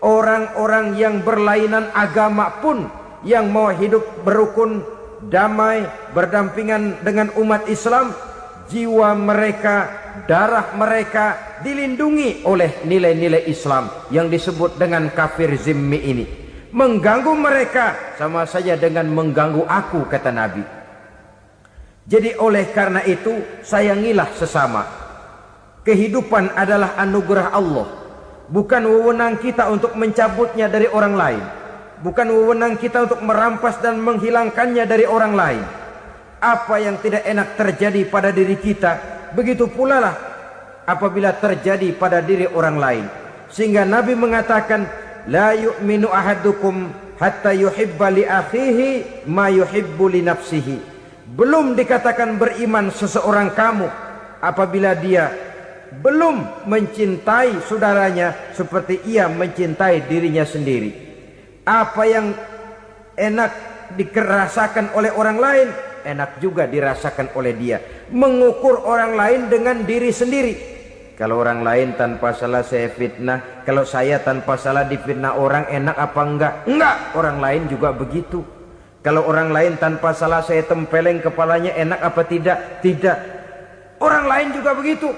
orang-orang yang berlainan agama pun yang mau hidup berukun, damai, berdampingan dengan umat Islam, jiwa mereka, darah mereka dilindungi oleh nilai-nilai Islam yang disebut dengan kafir zimmi ini. Mengganggu mereka sama saja dengan mengganggu aku, kata Nabi. Jadi oleh karena itu sayangilah sesama. Kehidupan adalah anugerah Allah, bukan wewenang kita untuk mencabutnya dari orang lain, bukan wewenang kita untuk merampas dan menghilangkannya dari orang lain. Apa yang tidak enak terjadi pada diri kita, begitu pula lah apabila terjadi pada diri orang lain. Sehingga Nabi mengatakan, la yu'minu ahadukum hatta yuhibba li akhihi ma yuhibbu li nafsihi. Belum dikatakan beriman seseorang kamu apabila dia belum mencintai saudaranya seperti ia mencintai dirinya sendiri. Apa yang enak dirasakan oleh orang lain, enak juga dirasakan oleh dia. Mengukur orang lain dengan diri sendiri. Kalau orang lain tanpa salah saya fitnah, kalau saya tanpa salah difitnah orang, enak apa enggak? Enggak, orang lain juga begitu. Kalau orang lain tanpa salah saya tempeleng kepalanya, enak apa tidak? Tidak. Orang lain juga begitu.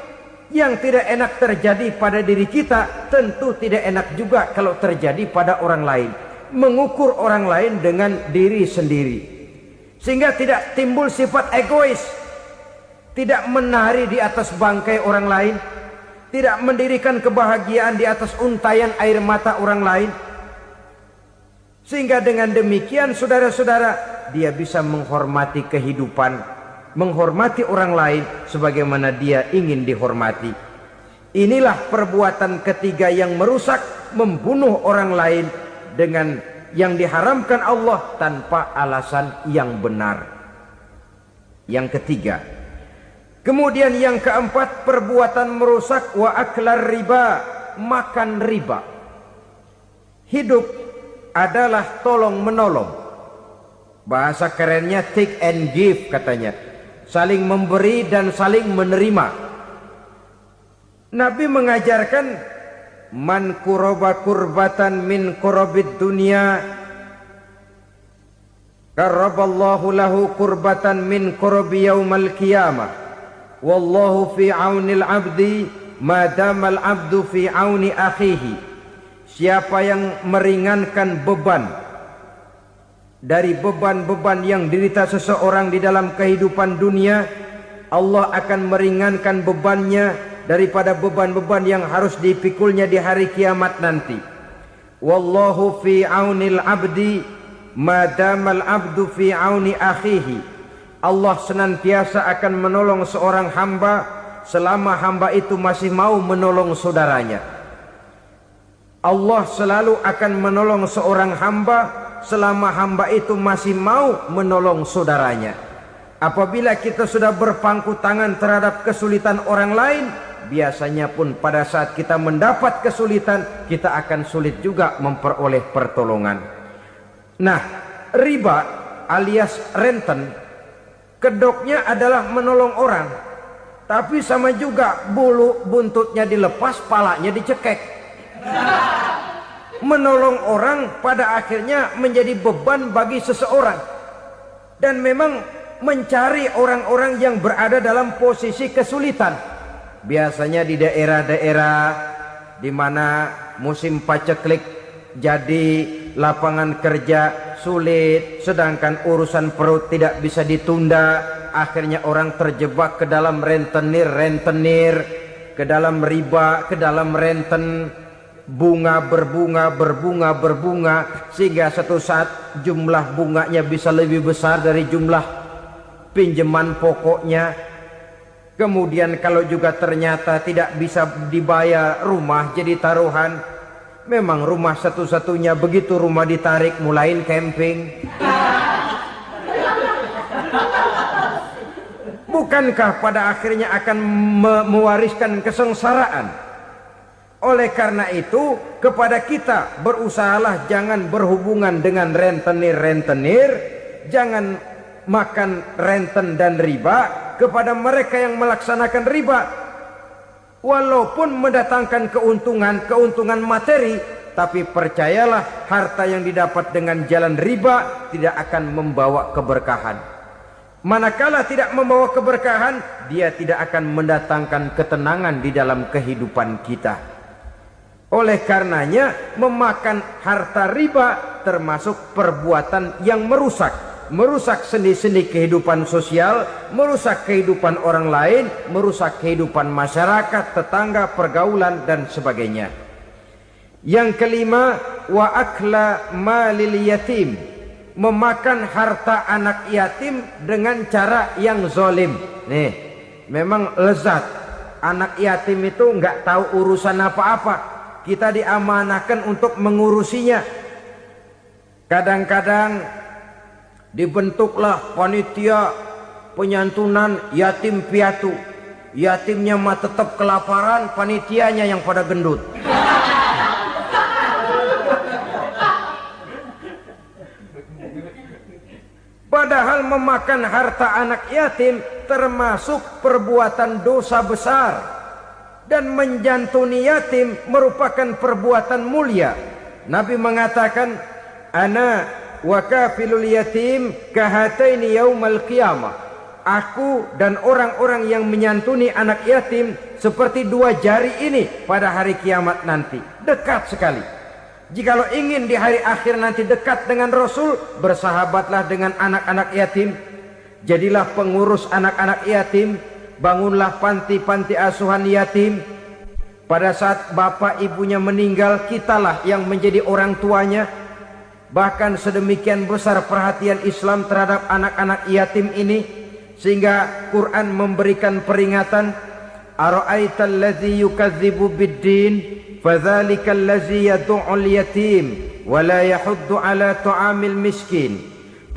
Yang tidak enak terjadi pada diri kita, tentu tidak enak juga kalau terjadi pada orang lain. Mengukur orang lain dengan diri sendiri, sehingga tidak timbul sifat egois, tidak menari di atas bangkai orang lain, tidak mendirikan kebahagiaan di atas untayan air mata orang lain. Sehingga dengan demikian saudara-saudara, dia bisa menghormati kehidupan, menghormati orang lain sebagaimana dia ingin dihormati. Inilah perbuatan ketiga yang merusak, membunuh orang lain dengan yang diharamkan Allah tanpa alasan yang benar. Yang ketiga. Kemudian yang keempat, perbuatan merusak wa aklar riba, makan riba. Hidup adalah tolong menolong. Bahasa kerennya take and give katanya. Saling memberi dan saling menerima. Nabi mengajarkan man kuraba kurbatan min kurabid dunya karaballahu lahu kurbatan min kurabi yaumal qiyamah. Wallahu fi aunil abdi madamal abdu fi auni akhihi. Siapa yang meringankan beban dari beban-beban yang dirita seseorang di dalam kehidupan dunia, Allah akan meringankan bebannya daripada beban-beban yang harus dipikulnya di hari kiamat nanti. Wallahu fi aunil abdi madamal abdu fi auni akhihi. Allah senantiasa akan menolong seorang hamba selama hamba itu masih mau menolong saudaranya. Allah selalu akan menolong seorang hamba selama hamba itu masih mau menolong saudaranya. Apabila kita sudah berpangku tangan terhadap kesulitan orang lain, biasanya pun pada saat kita mendapat kesulitan, kita akan sulit juga memperoleh pertolongan. Nah, riba alias renten, kedoknya adalah menolong orang, tapi sama juga bulu buntutnya dilepas, palanya dicekek. Menolong orang pada akhirnya menjadi beban bagi seseorang, dan memang mencari orang-orang yang berada dalam posisi kesulitan. Biasanya di daerah-daerah di mana musim paceklik jadi lapangan kerja sulit, sedangkan urusan perut tidak bisa ditunda, akhirnya orang terjebak ke dalam rentenir, ke dalam riba, ke dalam renten, bunga berbunga, sehingga satu saat jumlah bunganya bisa lebih besar dari jumlah pinjaman pokoknya. Kemudian kalau juga ternyata tidak bisa dibayar, rumah jadi taruhan. Memang rumah satu-satunya, begitu rumah ditarik mulain camping. Bukankah pada akhirnya akan mewariskan kesengsaraan? Oleh karena itu, kepada kita berusahalah jangan berhubungan dengan rentenir, jangan makan renten dan riba. Kepada mereka yang melaksanakan riba, walaupun mendatangkan keuntungan materi, tapi percayalah harta yang didapat dengan jalan riba tidak akan membawa keberkahan. Manakala tidak membawa keberkahan, dia tidak akan mendatangkan ketenangan di dalam kehidupan kita. Oleh karenanya, memakan harta riba termasuk perbuatan yang merusak sendi-sendi kehidupan sosial, merusak kehidupan orang lain, merusak kehidupan masyarakat, tetangga, pergaulan, dan sebagainya. Yang kelima, wa akla malil yatim, memakan harta anak yatim dengan cara yang zalim. Nih, memang lezat. Anak yatim itu nggak tahu urusan apa-apa. Kita diamanahkan untuk mengurusinya. Kadang-kadang dibentuklah panitia penyantunan yatim piatu. Yatimnya mah tetap kelaparan, panitianya yang pada gendut. Padahal memakan harta anak yatim termasuk perbuatan dosa besar, dan menjantuni yatim merupakan perbuatan mulia. Nabi mengatakan, ana wa kafilul yatim kahataini yaumal qiyamah. Aku dan orang-orang yang menyantuni anak yatim seperti dua jari ini pada hari kiamat nanti. Dekat sekali. Jikalau ingin di hari akhir nanti dekat dengan Rasul, bersahabatlah dengan anak-anak yatim. Jadilah pengurus anak-anak yatim. Bangunlah panti-panti asuhan yatim. Pada saat bapak ibunya meninggal, kitalah yang menjadi orang tuanya. Bahkan sedemikian besar perhatian Islam terhadap anak-anak yatim ini, sehingga Quran memberikan peringatan, ara'aital ladzi yukadzibu biddin fadzalikal ladzi yad'ul yatim wa la yahuddu ala ta'amil miskin.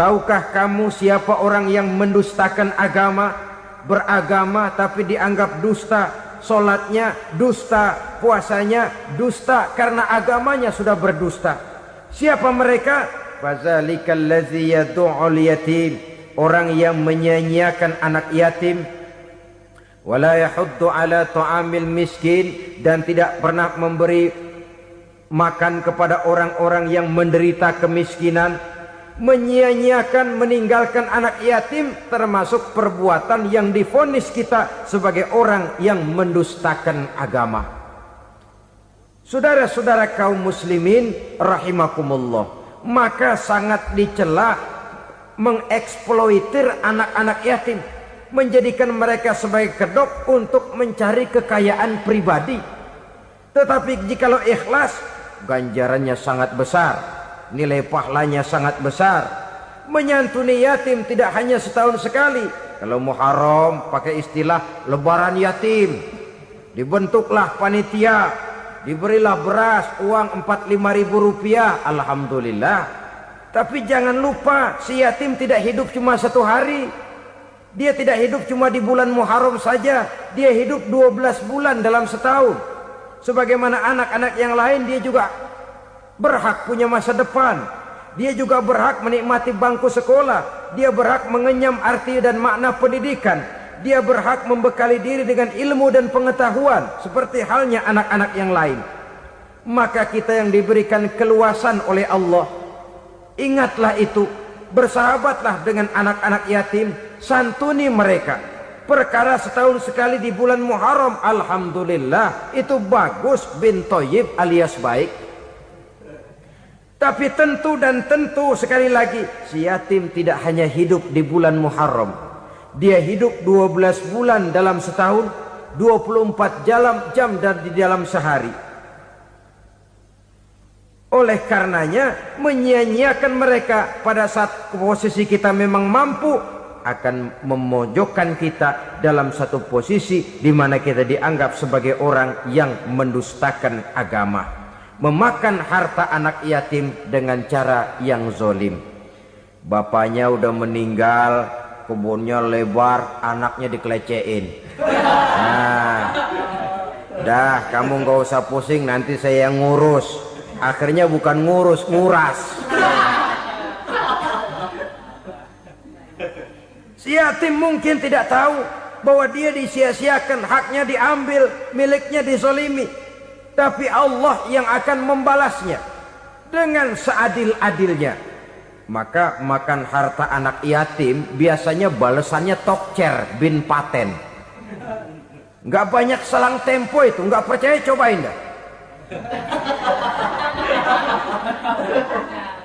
Tahukah kamu siapa orang yang mendustakan agama, beragama tapi dianggap dusta, salatnya dusta, puasanya dusta karena agamanya sudah berdusta. Siapa mereka? Fazalikal ladzi yad'ul yatim, orang yang menyia-nyiakan anak yatim, wala yahuddu ala ta'amil miskin, dan tidak pernah memberi makan kepada orang-orang yang menderita kemiskinan, menyia-nyiakan, meninggalkan anak yatim, termasuk perbuatan yang divonis kita sebagai orang yang mendustakan agama. Saudara-saudara kaum muslimin rahimakumullah, maka sangat dicela mengeksploitir anak-anak yatim, menjadikan mereka sebagai kedok untuk mencari kekayaan pribadi. Tetapi jikalau ikhlas, ganjarannya sangat besar, nilai pahalanya sangat besar. Menyantuni yatim tidak hanya setahun sekali. Kalau Muharram pakai istilah lebaran yatim, dibentuklah panitia, diberilah beras, uang 4-5 ribu rupiah, alhamdulillah. Tapi jangan lupa, si yatim tidak hidup cuma satu hari. Dia tidak hidup cuma di bulan Muharram saja, dia hidup 12 bulan dalam setahun. Sebagaimana anak-anak yang lain, dia juga berhak punya masa depan. Dia juga berhak menikmati bangku sekolah. Dia berhak mengenyam arti dan makna pendidikan. Dia berhak membekali diri dengan ilmu dan pengetahuan, seperti halnya anak-anak yang lain. Maka kita yang diberikan keluasan oleh Allah, ingatlah itu, bersahabatlah dengan anak-anak yatim, santuni mereka. Perkara setahun sekali di bulan Muharram, alhamdulillah, itu bagus, bin Thayyib alias baik. Tapi tentu dan tentu sekali lagi, si yatim tidak hanya hidup di bulan Muharram. Dia hidup 12 bulan dalam setahun, 24 jam dan di dalam sehari. Oleh karenanya, menyia-nyiakan mereka pada saat posisi kita memang mampu akan memojokkan kita dalam satu posisi di mana kita dianggap sebagai orang yang mendustakan agama, memakan harta anak yatim dengan cara yang zolim. Bapaknya udah meninggal, kebunnya lebar, anaknya dikelecehin. Nah, dah kamu gak usah pusing, nanti saya yang ngurus. Akhirnya bukan ngurus, nguras. Si yatim mungkin tidak tahu bahwa dia disia-siakan, haknya diambil, miliknya dizolimi. Tapi Allah yang akan membalasnya dengan seadil-adilnya. Maka makan harta anak yatim biasanya balasannya tokcer bin paten. Nggak banyak selang tempo itu, nggak percaya cobain dah.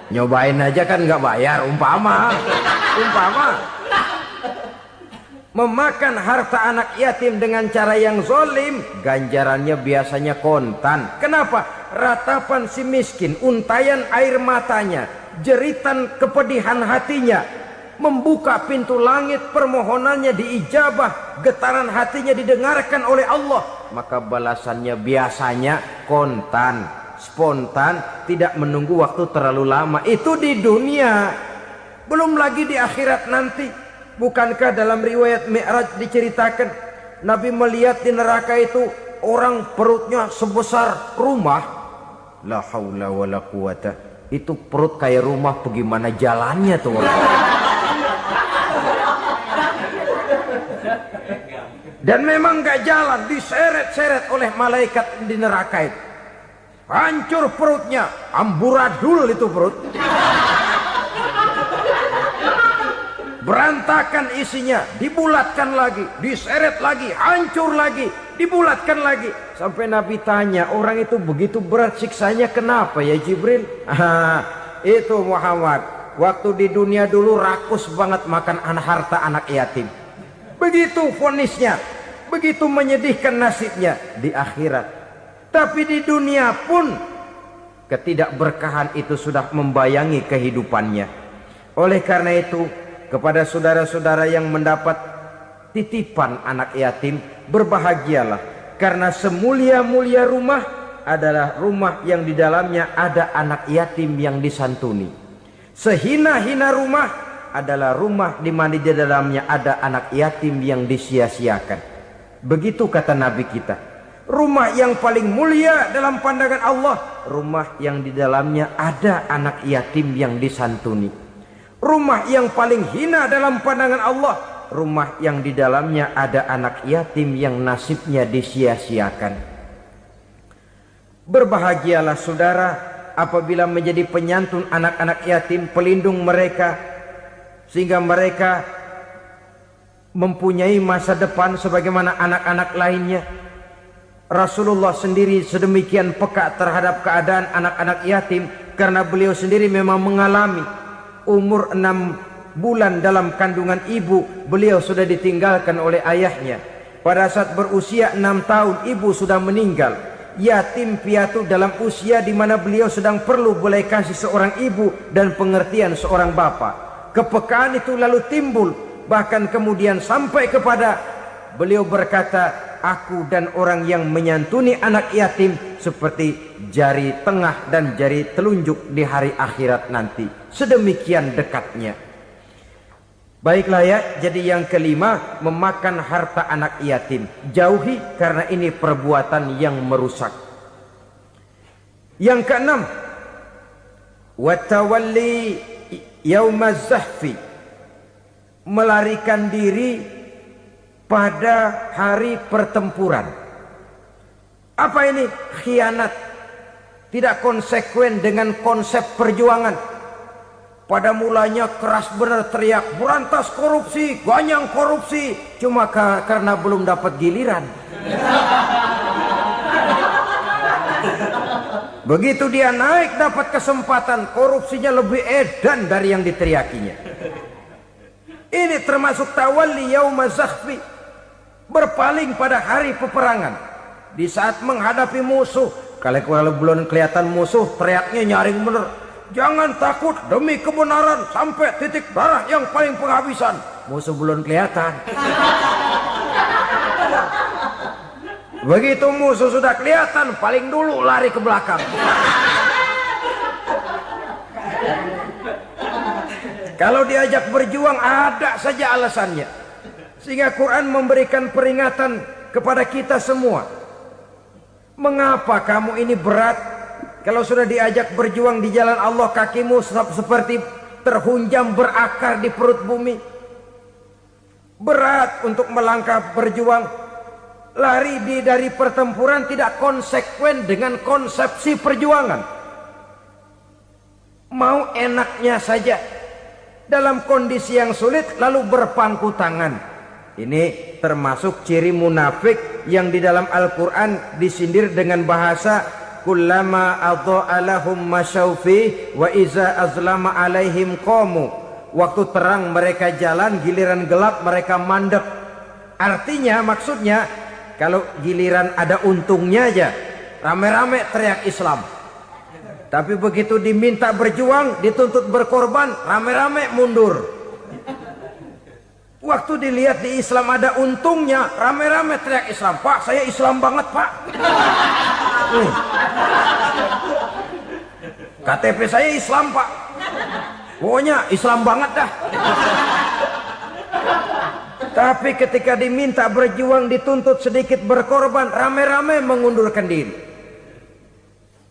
Nyobain aja kan nggak bayar, umpama memakan harta anak yatim dengan cara yang zolim, ganjarannya biasanya kontan. Kenapa? Ratapan si miskin, untayan air matanya, jeritan kepedihan hatinya, membuka pintu langit, permohonannya diijabah, getaran hatinya didengarkan oleh Allah, maka balasannya biasanya kontan, spontan, tidak menunggu waktu terlalu lama. Itu di dunia, belum lagi di akhirat nanti. Bukankah dalam riwayat Mi'raj diceritakan Nabi melihat di neraka itu orang perutnya sebesar rumah? La haula wala quwata. Itu perut kayak rumah, bagaimana jalannya tuh orang? Dan memang gak jalan, diseret-seret oleh malaikat di neraka itu. Hancur perutnya, amburadul itu perut. Berantakan isinya, dibulatkan lagi, diseret lagi, hancur lagi, dibulatkan lagi. Sampai Nabi tanya, orang itu begitu berat siksanya kenapa ya Jibril? Itu Muhammad, waktu di dunia dulu rakus banget makan harta anak yatim. Begitu vonisnya, begitu menyedihkan nasibnya di akhirat. Tapi di dunia pun ketidakberkahan itu sudah membayangi kehidupannya. Oleh karena itu, kepada saudara-saudara yang mendapat titipan anak yatim, berbahagialah, karena semulia-mulia rumah adalah rumah yang di dalamnya ada anak yatim yang disantuni. Sehina-hina rumah adalah rumah di mana di dalamnya ada anak yatim yang disia-siakan. Begitu kata Nabi kita. Rumah yang paling mulia dalam pandangan Allah, rumah yang di dalamnya ada anak yatim yang disantuni. Rumah yang paling hina dalam pandangan Allah, rumah yang di dalamnya ada anak yatim yang nasibnya disia-siakan. Berbahagialah saudara apabila menjadi penyantun anak-anak yatim, pelindung mereka, sehingga mereka mempunyai masa depan sebagaimana anak-anak lainnya. Rasulullah sendiri sedemikian peka terhadap keadaan anak-anak yatim karena beliau sendiri memang mengalami umur 6 bulan dalam kandungan ibu, beliau sudah ditinggalkan oleh ayahnya. Pada saat berusia 6 tahun ibu sudah meninggal. Yatim piatu dalam usia di mana beliau sedang perlu belas kasih seorang ibu dan pengertian seorang bapa. Kepekaan itu lalu timbul, bahkan kemudian sampai kepada beliau berkata, aku dan orang yang menyantuni anak yatim seperti jari tengah dan jari telunjuk di hari akhirat nanti. Sedemikian dekatnya. Baiklah ya, jadi yang kelima, memakan harta anak yatim. Jauhi karena ini perbuatan yang merusak. Yang keenam, watawalli yaumaz zahfi, melarikan diri pada hari pertempuran. Apa ini? Khianat. Tidak konsekuen dengan konsep perjuangan. Pada mulanya keras benar teriak, berantas korupsi, ganyang korupsi. Cuma karena belum dapat giliran. Begitu dia naik dapat kesempatan, korupsinya lebih edan dari yang diteriakinya. Ini termasuk tawalli yaumaz zahfi, berpaling pada hari peperangan. Di saat menghadapi musuh, kalau belum kelihatan musuh, teriaknya nyaring bener. Jangan takut demi kebenaran sampai titik darah yang paling penghabisan. Musuh belum kelihatan. Begitu musuh sudah kelihatan, paling dulu lari ke belakang. Kalau diajak berjuang ada saja alasannya. Sehingga Quran memberikan peringatan kepada kita semua. Mengapa kamu ini berat? Kalau sudah diajak berjuang di jalan Allah, kakimu seperti terhunjam berakar di perut bumi. Berat untuk melangkah berjuang. Lari dari pertempuran tidak konsekuen dengan konsepsi perjuangan. Mau enaknya saja. Dalam kondisi yang sulit lalu berpangku tangan. Ini termasuk ciri munafik yang di dalam Al-Quran disindir dengan bahasa kullama adha'a lahum masyaufi wa iza azlama alaihim qamu. Waktu terang mereka jalan, giliran gelap mereka mandek. Artinya, maksudnya kalau giliran ada untungnya aja rame-rame teriak Islam. Tapi begitu diminta berjuang, dituntut berkorban, rame-rame mundur. Waktu dilihat di Islam ada untungnya, rame-rame teriak Islam. Pak, saya Islam banget, Pak. KTP saya Islam, Pak. Pokoknya Islam banget dah. Tapi ketika diminta berjuang, dituntut sedikit berkorban, rame-rame mengundurkan diri.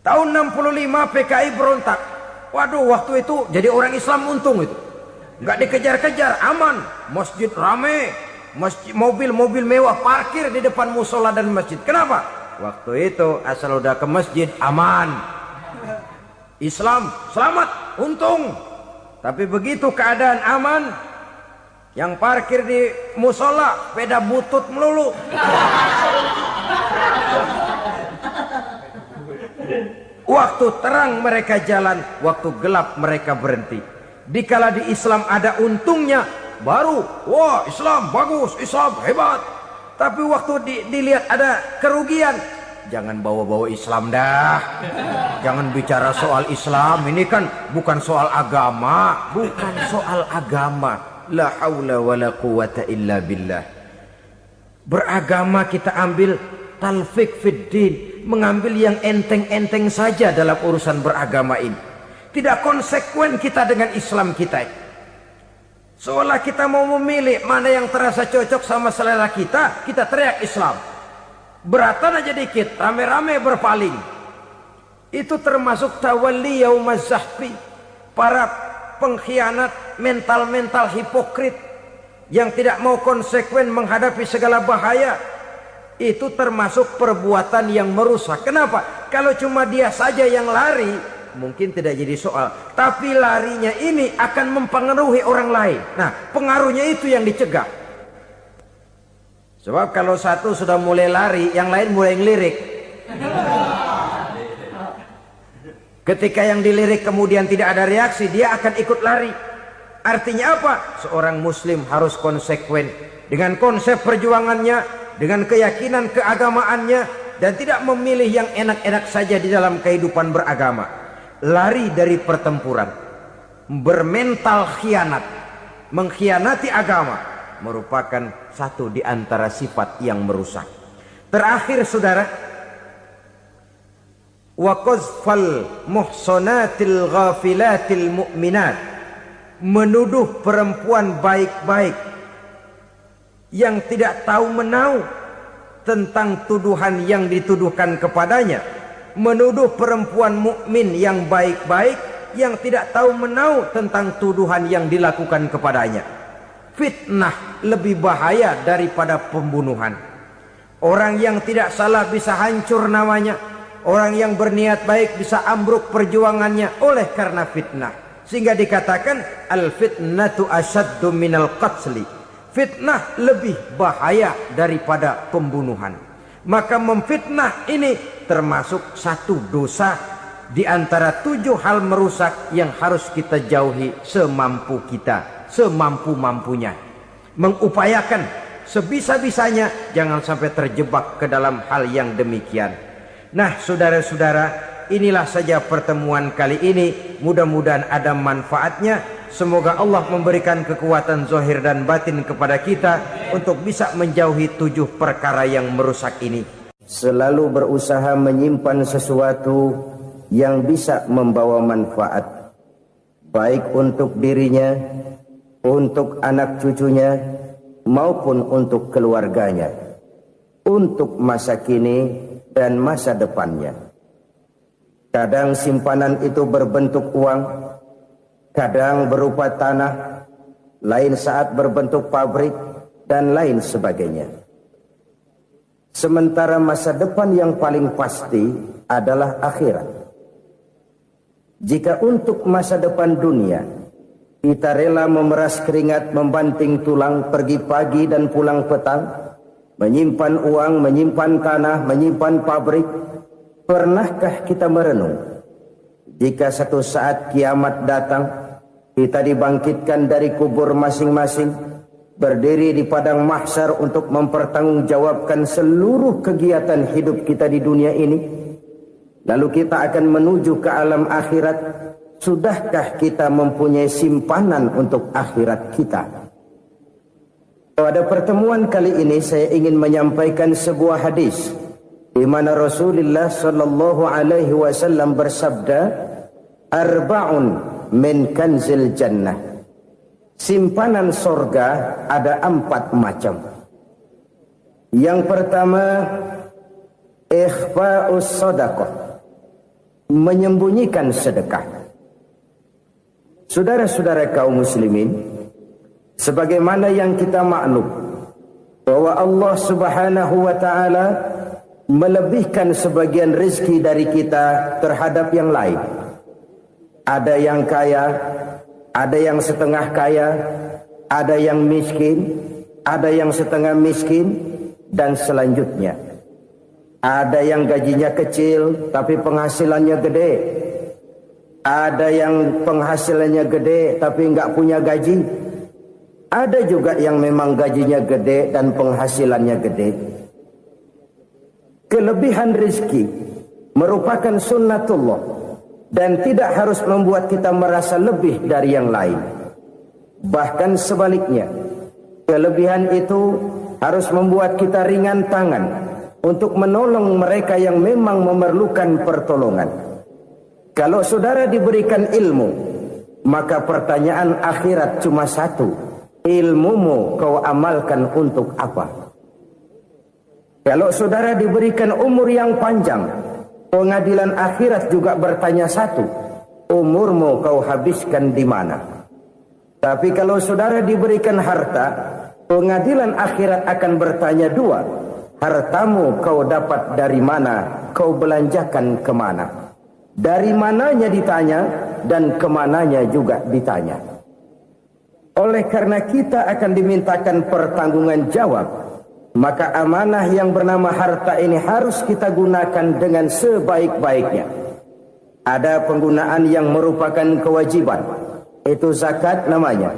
Tahun 65 PKI berontak. Waduh, waktu itu jadi orang Islam untung itu. Nggak dikejar-kejar, aman. Masjid rame, masjid, mobil-mobil mewah parkir di depan musola dan masjid. Kenapa? Waktu itu asal udah ke masjid aman. Islam selamat, untung. Tapi begitu keadaan aman, yang parkir di musola sepeda butut melulu. Waktu terang mereka jalan, waktu gelap mereka berhenti. Dikala di Islam ada untungnya, baru wah Islam bagus, Islam hebat. Tapi waktu dilihat ada kerugian, jangan bawa-bawa Islam dah. Jangan bicara soal Islam, ini kan bukan soal agama. Bukan soal agama. La haula wa la quwata illa billah. Beragama kita ambil talfik fiddin, mengambil yang enteng-enteng saja dalam urusan beragama ini. Tidak konsekuen kita dengan Islam kita. Seolah kita mau memilih mana yang terasa cocok sama selera kita, kita teriak Islam. Beratan aja dikit, rame-rame berpaling. Itu termasuk tawalli yaumaz zahfi. Para pengkhianat, mental-mental hipokrit yang tidak mau konsekuen menghadapi segala bahaya. itu termasuk perbuatan yang merusak. Kenapa? Kalau cuma dia saja yang lari, mungkin tidak jadi soal. Tapi larinya ini akan mempengaruhi orang lain. Nah, pengaruhnya itu yang dicegah. Sebab kalau satu sudah mulai lari, yang lain mulai ngelirik. Ketika yang dilirik kemudian tidak ada reaksi, dia akan ikut lari. Artinya apa? Seorang muslim harus konsekuen dengan konsep perjuangannya, dengan keyakinan keagamaannya, dan tidak memilih yang enak-enak saja di dalam kehidupan beragama. Lari dari pertempuran, bermental khianat, mengkhianati agama, merupakan satu di antara sifat yang merusak. Terakhir saudara, wa qazfal muhsanatil ghafilatil mu'minat, menuduh perempuan baik-baik yang tidak tahu menau tentang tuduhan yang dituduhkan kepadanya, menuduh perempuan mukmin yang baik-baik yang tidak tahu menau tentang tuduhan yang dilakukan kepadanya. Fitnah lebih bahaya daripada pembunuhan. Orang yang tidak salah bisa hancur namanya, orang yang berniat baik bisa ambruk perjuangannya oleh karena fitnah. Sehingga dikatakan al-fitnatu asyaddu minal qatli. Fitnah lebih bahaya daripada pembunuhan. Maka memfitnah ini termasuk satu dosa di antara 7 hal merusak yang harus kita jauhi semampu kita, semampu-mampunya. Mengupayakan sebisa-bisanya jangan sampai terjebak ke dalam hal yang demikian. Nah, saudara-saudara, inilah saja pertemuan kali ini. Mudah-mudahan ada manfaatnya. Semoga Allah memberikan kekuatan zahir dan batin kepada kita untuk bisa menjauhi 7 perkara yang merusak ini. Selalu berusaha menyimpan sesuatu yang bisa membawa manfaat, baik untuk dirinya, untuk anak cucunya, maupun untuk keluarganya, untuk masa kini dan masa depannya. Kadang simpanan itu berbentuk uang, kadang berupa tanah, lain saat berbentuk pabrik, dan lain sebagainya. Sementara masa depan yang paling pasti adalah akhirat. Jika untuk masa depan dunia kita rela memeras keringat, membanting tulang, pergi pagi dan pulang petang, menyimpan uang, menyimpan tanah, menyimpan pabrik, pernahkah kita merenung jika satu saat kiamat datang, kita dibangkitkan dari kubur masing-masing, berdiri di padang mahsyar untuk mempertanggungjawabkan seluruh kegiatan hidup kita di dunia ini, lalu kita akan menuju ke alam akhirat. Sudahkah kita mempunyai simpanan untuk akhirat kita? Pada pertemuan kali ini saya ingin menyampaikan sebuah hadis di mana Rasulullah sallallahu alaihi wasallam bersabda, arba'un min kanzil jannah. Simpanan sorga ada 4 macam. Yang pertama, ikhfa'us sadaqah, menyembunyikan sedekah. Saudara-saudara kaum muslimin, sebagaimana yang kita maklum bahwa Allah Subhanahu wa taala melebihkan sebagian rezeki dari kita terhadap yang lain. Ada yang kaya, ada yang setengah kaya, ada yang miskin, ada yang setengah miskin, dan selanjutnya. Ada yang gajinya kecil tapi penghasilannya gede. Ada yang penghasilannya gede tapi nggak punya gaji. Ada juga yang memang gajinya gede dan penghasilannya gede. Kelebihan rezeki merupakan sunnatullah dan tidak harus membuat kita merasa lebih dari yang lain. Bahkan sebaliknya, kelebihan itu harus membuat kita ringan tangan untuk menolong mereka yang memang memerlukan pertolongan. Kalau saudara diberikan ilmu, maka pertanyaan akhirat cuma satu: ilmumu kau amalkan untuk apa? Kalau saudara diberikan umur yang panjang, pengadilan akhirat juga bertanya satu: umurmu kau habiskan di mana? Tapi kalau saudara diberikan harta, pengadilan akhirat akan bertanya 2: hartamu kau dapat dari mana, kau belanjakan kemana. Dari mananya ditanya, dan kemananya juga ditanya. Oleh karena kita akan dimintakan pertanggungan jawab, maka amanah yang bernama harta ini harus kita gunakan dengan sebaik-baiknya. Ada penggunaan yang merupakan kewajiban, itu zakat namanya.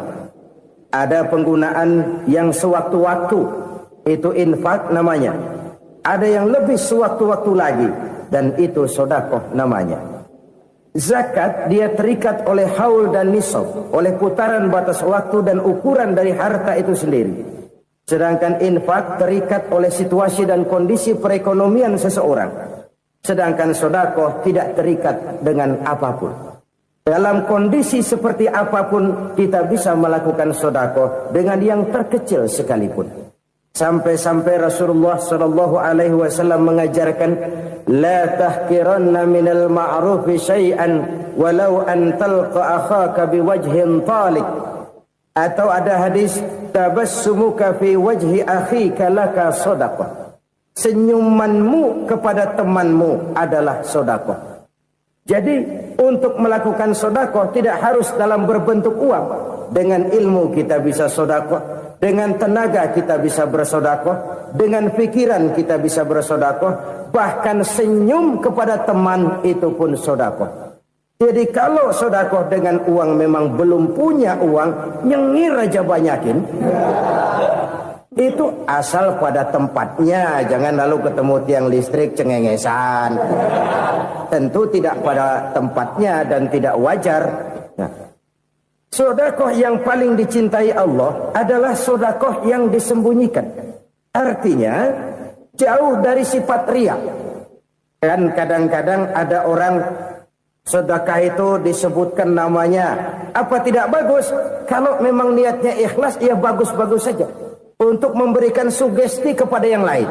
Ada penggunaan yang sewaktu-waktu, itu infak namanya. Ada yang lebih sewaktu-waktu lagi, dan itu sedekah namanya. Zakat dia terikat oleh haul dan nisab, oleh putaran batas waktu dan ukuran dari harta itu sendiri. Sedangkan infak terikat oleh situasi dan kondisi perekonomian seseorang. Sedangkan sedekah tidak terikat dengan apapun. Dalam kondisi seperti apapun kita bisa melakukan sedekah dengan yang terkecil sekalipun. Sampai-sampai Rasulullah sallallahu alaihi wasallam mengajarkan, la tahqiranna minal ma'rufi syai'an walau an talqa akhaka biwajhin talik. Atau ada hadis, tabassumuka fi wajhi akhika laka sedekah. Senyumanmu kepada temanmu adalah sedekah. Jadi untuk melakukan sedekah tidak harus dalam berbentuk uang. Dengan ilmu kita bisa sedekah. Dengan tenaga kita bisa bersedekah, dengan pikiran kita bisa bersedekah, bahkan senyum kepada teman itu pun sedekah. Jadi kalau sedekah dengan uang memang belum punya uang, nyengir aja banyakin. Itu asal pada tempatnya, jangan lalu ketemu tiang listrik cengengesan. Tentu tidak pada tempatnya dan tidak wajar. Nah, sedekah yang paling dicintai Allah adalah sedekah yang disembunyikan. Artinya jauh dari sifat riya. Kan kadang-kadang ada orang sedekah itu disebutkan namanya. Apa tidak bagus? Kalau memang niatnya ikhlas, ya bagus-bagus saja. Untuk memberikan sugesti kepada yang lain.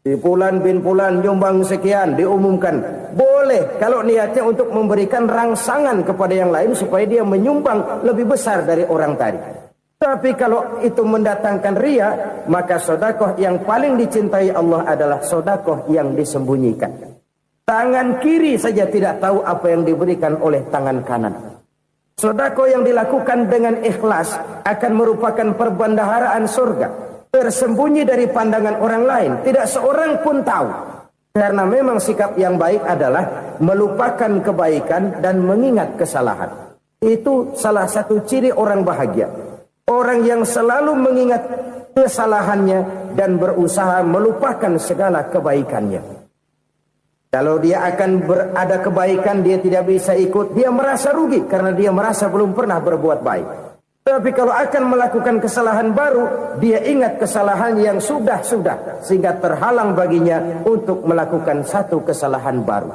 Di Fulan bin Fulan nyumbang sekian, diumumkan. Boleh kalau niatnya untuk memberikan rangsangan kepada yang lain supaya dia menyumbang lebih besar dari orang tadi. Tapi kalau itu mendatangkan riya, maka sedekah yang paling dicintai Allah adalah sedekah yang disembunyikan. Tangan kiri saja tidak tahu apa yang diberikan oleh tangan kanan. Sedekah yang dilakukan dengan ikhlas akan merupakan perbendaharaan surga. Tersembunyi dari pandangan orang lain, tidak seorang pun tahu. Karena memang sikap yang baik adalah melupakan kebaikan dan mengingat kesalahan. Itu salah satu ciri orang bahagia. Orang yang selalu mengingat kesalahannya dan berusaha melupakan segala kebaikannya. Kalau dia akan berada kebaikan, dia tidak bisa ikut, dia merasa rugi karena dia merasa belum pernah berbuat baik. Tapi kalau akan melakukan kesalahan baru, dia ingat kesalahan yang sudah-sudah, sehingga terhalang baginya untuk melakukan satu kesalahan baru.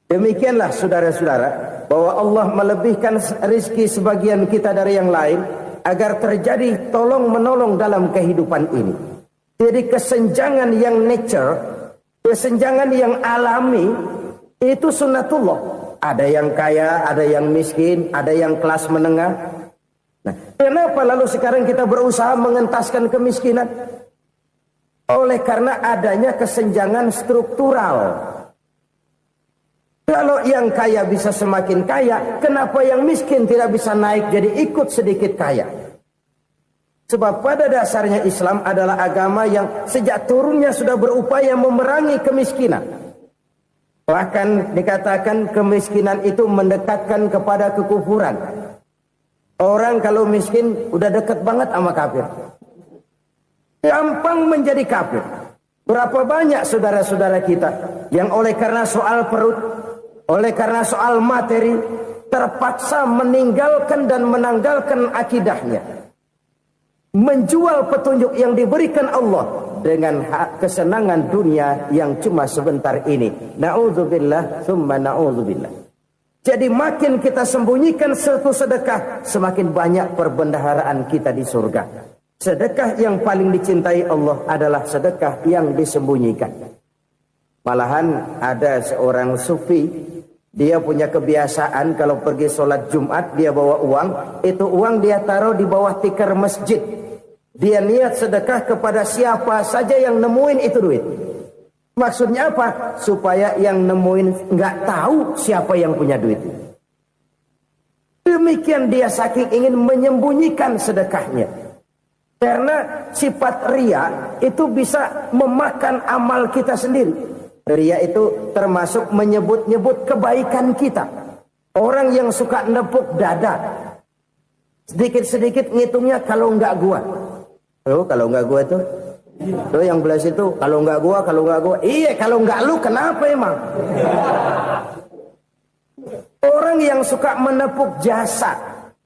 Demikianlah saudara-saudara, bahwa Allah melebihkan rizki sebagian kita dari yang lain, agar terjadi tolong-menolong dalam kehidupan ini. Jadi kesenjangan yang nature, kesenjangan yang alami, itu sunnatullah. Ada yang kaya, ada yang miskin, ada yang kelas menengah. Nah, kenapa lalu sekarang kita berusaha mengentaskan kemiskinan? Oleh karena adanya kesenjangan struktural. Kalau yang kaya bisa semakin kaya, kenapa yang miskin tidak bisa naik jadi ikut sedikit kaya? Sebab pada dasarnya Islam adalah agama yang sejak turunnya sudah berupaya memerangi kemiskinan. Bahkan dikatakan kemiskinan itu mendekatkan kepada kekufuran. Orang kalau miskin udah dekat banget sama kafir. Gampang menjadi kafir. Berapa banyak saudara-saudara kita yang oleh karena soal perut, oleh karena soal materi, terpaksa meninggalkan dan menanggalkan akidahnya. Menjual petunjuk yang diberikan Allah dengan kesenangan dunia yang cuma sebentar ini. Na'udzubillah, thumma na'udzubillah. Jadi makin kita sembunyikan satu sedekah, semakin banyak perbendaharaan kita di surga. Sedekah yang paling dicintai Allah adalah sedekah yang disembunyikan. Malahan ada seorang sufi, dia punya kebiasaan kalau pergi sholat Jumat dia bawa uang, itu uang dia taruh di bawah tikar masjid. Dia niat sedekah kepada siapa saja yang nemuin itu duit. Maksudnya apa? Supaya yang nemuin nggak tahu siapa yang punya duit. Demikian dia saking ingin menyembunyikan sedekahnya. Karena sifat riya itu bisa memakan amal kita sendiri. Riya itu termasuk menyebut-nyebut kebaikan kita. Orang yang suka nepuk dada, sedikit-sedikit ngitungnya kalau nggak gua. Oh, kalau nggak gua tuh yang belah situ, kalau nggak gua. Iya, kalau nggak lu kenapa emang? Orang yang suka menepuk jasa,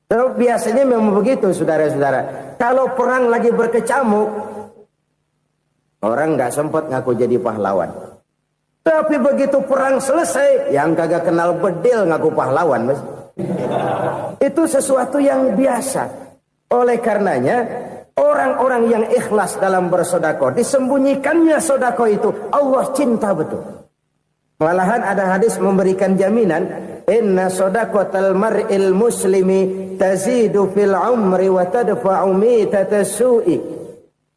biasanya memang begitu, saudara-saudara. Kalau perang lagi berkecamuk, orang nggak sempat ngaku jadi pahlawan. Tapi begitu perang selesai, yang kagak kenal bedil ngaku pahlawan, mas. Itu sesuatu yang biasa. Oleh karenanya, orang-orang yang ikhlas dalam bersedekah, disembunyikannya sedekah itu, Allah cinta betul. Malahan ada hadis memberikan jaminan, inna sadaqatal mar'il muslimi tazidu fil umri wa tadfa'u mitatas su'i.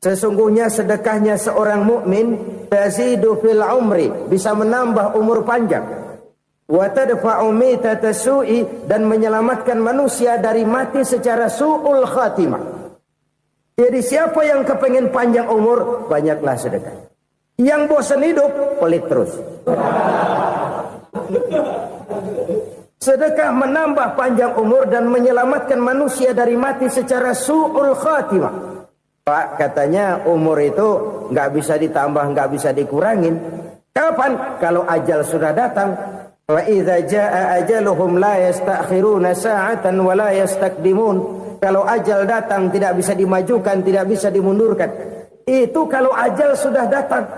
Sesungguhnya sedekahnya seorang mukmin tazidu fil umri, bisa menambah umur panjang. Wa tadfa'u mitatas su'i, dan menyelamatkan manusia dari mati secara su'ul khatimah. Jadi siapa yang kepengen panjang umur, banyaklah sedekah. Yang bosan hidup, pelit terus. Sedekah menambah panjang umur dan menyelamatkan manusia dari mati secara su'ul khatimah. Pak, katanya umur itu nggak bisa ditambah, nggak bisa dikurangin. Kapan? Kalau ajal sudah datang. Wa idza jaa ajaluhum la yastakhiruna sa'atan wa la yastaqdimun. Kalau ajal datang tidak bisa dimajukan, tidak bisa dimundurkan. Itu kalau ajal sudah datang.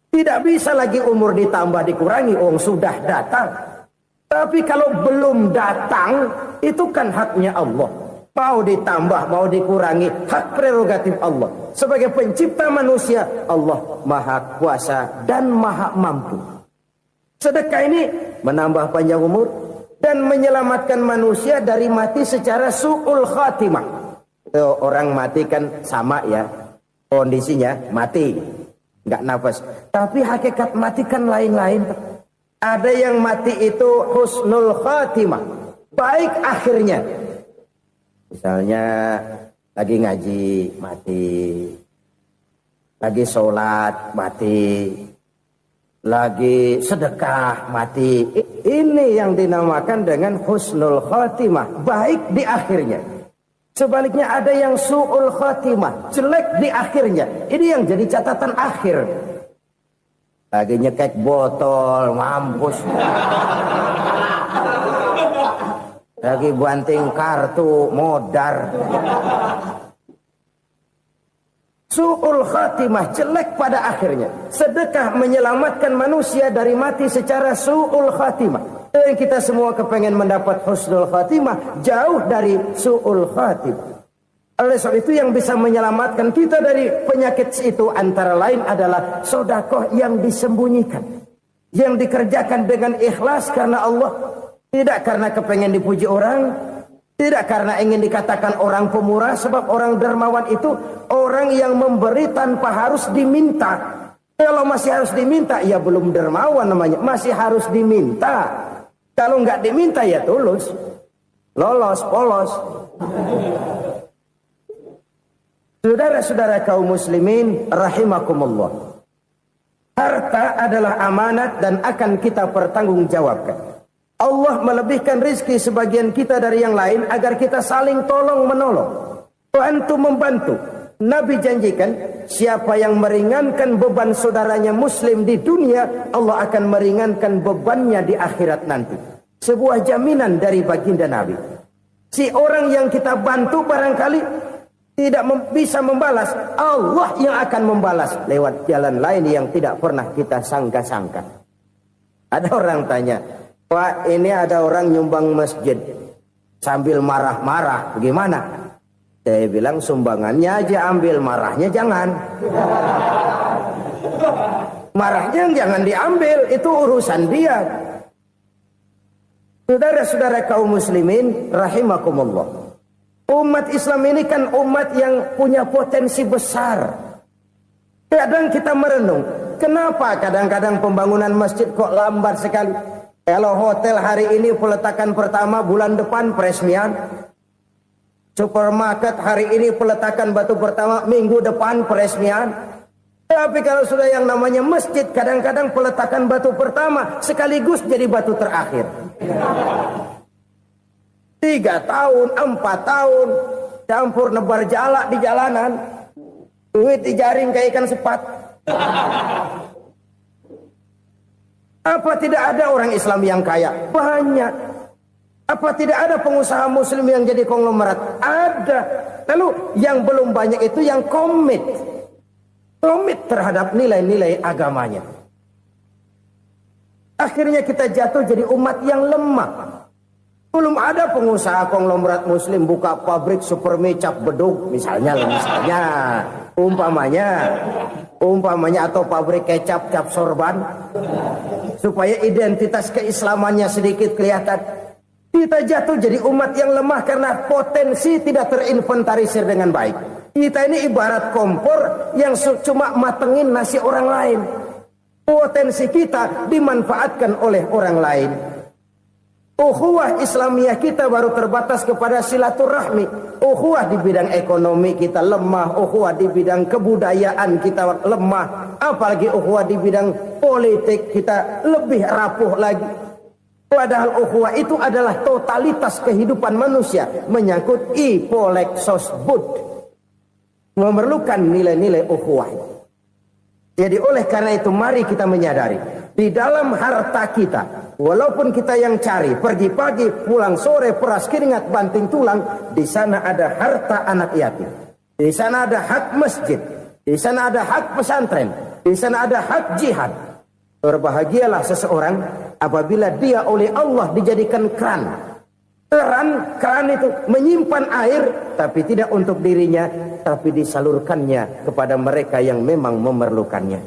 Tidak bisa lagi umur ditambah dikurangi, sudah datang. Tapi kalau belum datang, itu kan haknya Allah. Mau ditambah, mau dikurangi, hak prerogatif Allah. Sebagai pencipta manusia, Allah Maha Kuasa dan Maha Mampu. Sedekah ini menambah panjang umur dan menyelamatkan manusia dari mati secara su'ul khatimah. Orang mati kan sama ya, kondisinya mati, nggak nafas. Tapi hakikat mati kan lain-lain. Ada yang mati itu husnul khatimah, baik akhirnya. Misalnya lagi ngaji mati, lagi sholat mati, lagi sedekah mati. Ini yang dinamakan dengan husnul khatimah, baik di akhirnya. Sebaliknya ada yang su'ul khatimah, jelek di akhirnya. Ini yang jadi catatan akhir. Lagi nyekek botol, mampus. Lagi banting kartu, modar. Su'ul khatimah, jelek pada akhirnya. Sedekah menyelamatkan manusia dari mati secara su'ul khatimah. Dan kita semua kepengen mendapat husnul khatimah, jauh dari su'ul khatimah. Oleh sebab itu yang bisa menyelamatkan kita dari penyakit itu antara lain adalah sedekah yang disembunyikan. Yang dikerjakan dengan ikhlas karena Allah. Tidak karena kepengen dipuji orang. Tidak karena ingin dikatakan orang pemurah. Sebab orang dermawan itu orang yang memberi tanpa harus diminta. Kalau masih harus diminta, ya belum dermawan namanya. Masih harus diminta. Kalau nggak diminta ya tulus. Lolos, polos. Saudara-saudara kaum muslimin rahimakumullah. Harta adalah amanat dan akan kita pertanggungjawabkan. Allah melebihkan rizki sebagian kita dari yang lain agar kita saling tolong menolong. Bantu membantu. Nabi janjikan siapa yang meringankan beban saudaranya muslim di dunia, Allah akan meringankan bebannya di akhirat nanti. Sebuah jaminan dari baginda Nabi. Si orang yang kita bantu barangkali tidak bisa membalas, Allah yang akan membalas lewat jalan lain yang tidak pernah kita sangka-sangka. Ada orang tanya, Pak, ini ada orang nyumbang masjid sambil marah-marah, bagaimana? Saya bilang sumbangannya aja ambil, marahnya jangan. Marahnya jangan diambil, itu urusan dia. Saudara-saudara kaum muslimin rahimakumullah. Umat Islam ini kan umat yang punya potensi besar. Kadang kita merenung, kenapa kadang-kadang pembangunan masjid kok lambat sekali? Kalau hotel hari ini peletakan pertama, bulan depan peresmian. Supermarket hari ini peletakan batu pertama, minggu depan peresmian. Tapi kalau sudah yang namanya masjid, kadang-kadang peletakan batu pertama sekaligus jadi batu terakhir. 3 tahun, 4 tahun, campur nebar jalak di jalanan, duit dijaring kayak ikan sepat. Apa tidak ada orang Islam yang kaya? Banyak. Apa tidak ada pengusaha muslim yang jadi konglomerat? Ada. Lalu yang belum banyak itu yang komit terhadap nilai-nilai agamanya. Akhirnya kita jatuh jadi umat yang lemah. Belum ada pengusaha konglomerat muslim buka pabrik supermi cap beduk misalnya umpamanya atau pabrik kecap cap sorban supaya identitas keislamannya sedikit kelihatan. Kita jatuh jadi umat yang lemah karena potensi tidak terinventarisir dengan baik. Kita ini ibarat kompor yang cuma matengin nasi orang lain. Potensi kita dimanfaatkan oleh orang lain. Ukhuwah Islamiyah kita baru terbatas kepada silaturahmi. Ukhuwah di bidang ekonomi kita lemah. Ukhuwah di bidang kebudayaan kita lemah. Apalagi ukhuwah di bidang politik kita lebih rapuh lagi. Padahal ukhuwah itu adalah totalitas kehidupan manusia. Menyangkut ipolek sosbud. Memerlukan nilai-nilai ukhuwah. Jadi oleh karena itu mari kita menyadari, di dalam harta kita, walaupun kita yang cari, pergi pagi, pulang sore, peras keringat, banting tulang, di sana ada harta anak yatim. Di sana ada hak masjid, di sana ada hak pesantren, di sana ada hak jihad. Berbahagialah seseorang apabila dia oleh Allah dijadikan keran. Keran itu menyimpan air, tapi tidak untuk dirinya, tapi disalurkannya kepada mereka yang memang memerlukannya.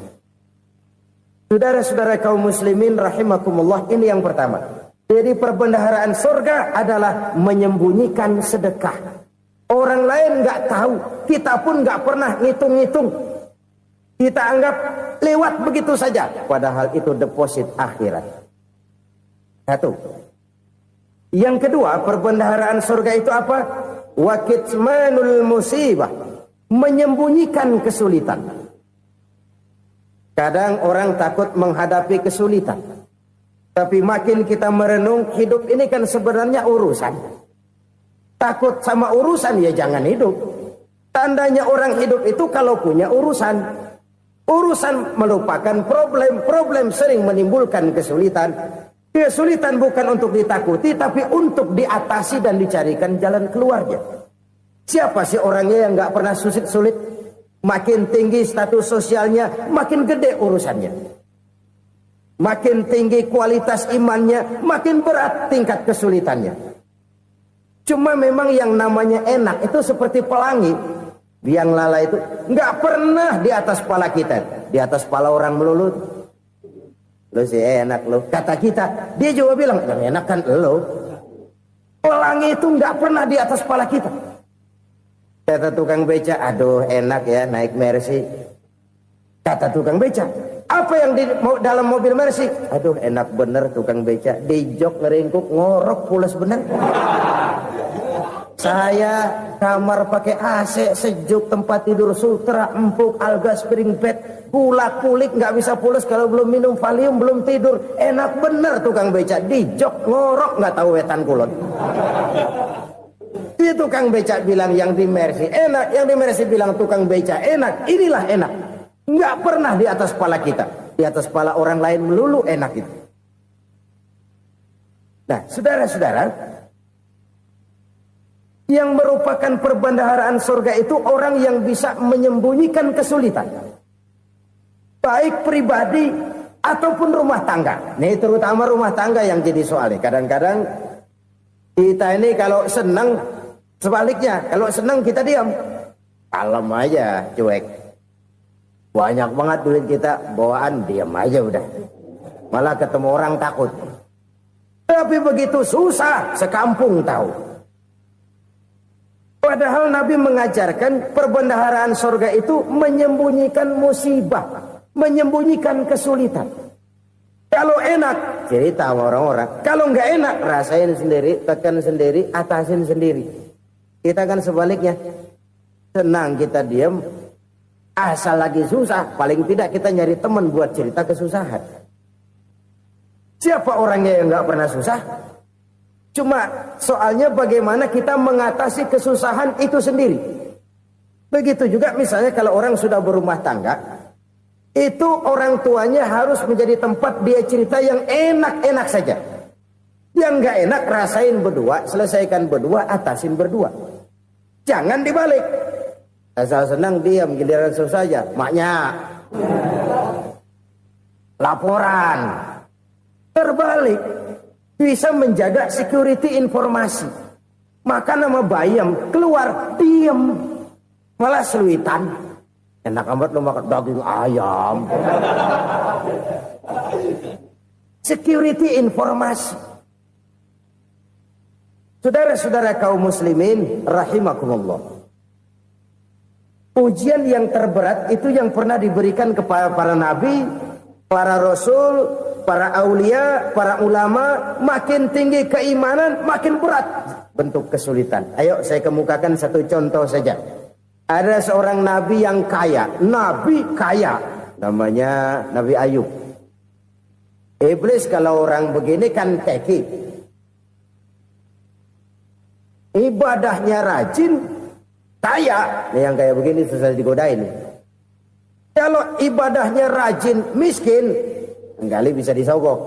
Saudara-saudara kaum muslimin rahimakumullah, ini yang pertama. Jadi perbendaharaan surga adalah menyembunyikan sedekah. Orang lain nggak tahu, kita pun nggak pernah ngitung-ngitung. Kita anggap lewat begitu saja, padahal itu deposit akhirat. Satu. Yang kedua, perbendaharaan surga itu apa? Wa kitmanul musibah, menyembunyikan kesulitan. Kadang orang takut menghadapi kesulitan. Tapi makin kita merenung, hidup ini kan sebenarnya urusan. Takut sama urusan ya jangan hidup. Tandanya orang hidup itu kalau punya urusan. Urusan melupakan problem, problem sering menimbulkan kesulitan. Kesulitan bukan untuk ditakuti, tapi untuk diatasi dan dicarikan jalan keluarnya. Siapa sih orangnya yang nggak pernah sulit-sulit? Makin tinggi status sosialnya, makin gede urusannya. Makin tinggi kualitas imannya, makin berat tingkat kesulitannya. Cuma memang yang namanya enak itu seperti pelangi. Biang lala itu nggak pernah di atas kepala kita, di atas kepala orang melulu. Lo sih enak lo, kata kita. Dia juga bilang yang enak kan lo. Pelangi itu nggak pernah di atas kepala kita. Kata tukang beca, aduh enak ya naik Mercy. Kata tukang beca, apa yang di dalam mobil Mercy? Aduh enak bener tukang beca, di jok ngeringkuk ngorok pulas bener. Saya kamar pakai AC sejuk, tempat tidur sutra, empuk, alga, spring bed, kulak kulik nggak bisa pulas kalau belum minum Valium, belum tidur. Enak bener tukang beca, di jok ngorok nggak tahu wetan kulon. Itu tukang beca bilang yang di Mercy enak, yang di Mercy bilang tukang beca enak. Inilah enak, nggak pernah di atas kepala kita, di atas kepala orang lain melulu enak itu. Nah, saudara-saudara, yang merupakan perbendaharaan surga itu orang yang bisa menyembunyikan kesulitan, baik pribadi ataupun rumah tangga. Nih terutama rumah tangga yang jadi soalnya. Kadang-kadang kita ini kalau senang, sebaliknya kalau senang kita diam, kalem aja, cuek. Banyak banget duit kita bawaan, diam aja udah. Malah ketemu orang takut. Tapi begitu susah, sekampung tahu. Padahal Nabi mengajarkan perbendaharaan surga itu menyembunyikan musibah, menyembunyikan kesulitan. Kalau enak, cerita sama orang-orang. Kalau nggak enak, rasain sendiri, tekan sendiri, atasin sendiri. Kita kan sebaliknya. Senang kita diam, asal lagi susah, paling tidak kita nyari teman buat cerita kesusahan. Siapa orangnya yang nggak pernah susah? Cuma soalnya bagaimana kita mengatasi kesusahan itu sendiri. Begitu juga misalnya kalau orang sudah berumah tangga, itu orang tuanya harus menjadi tempat dia cerita yang enak-enak saja. Yang nggak enak rasain berdua, selesaikan berdua, atasin berdua. Jangan dibalik. Asal senang diam, giliran susah saja. Maknya laporan. Terbalik. Bisa menjaga security informasi. Maka nama bayam keluar diam. Malah seluitan. Enak amat lo makan daging ayam. Security informasi. Saudara-saudara kaum muslimin rahimakumullah. Ujian yang terberat itu yang pernah diberikan kepada para nabi, para rasul, para aulia, para ulama. Makin tinggi keimanan, makin berat bentuk kesulitan. Ayo saya kemukakan satu contoh saja. Ada seorang nabi yang kaya, nabi kaya, namanya Nabi Ayub. Iblis kalau orang begini kan keki, ibadahnya rajin, kaya. Nih yang kayak begini susah digodain. Kalau ibadahnya rajin, miskin, kali bisa disogok.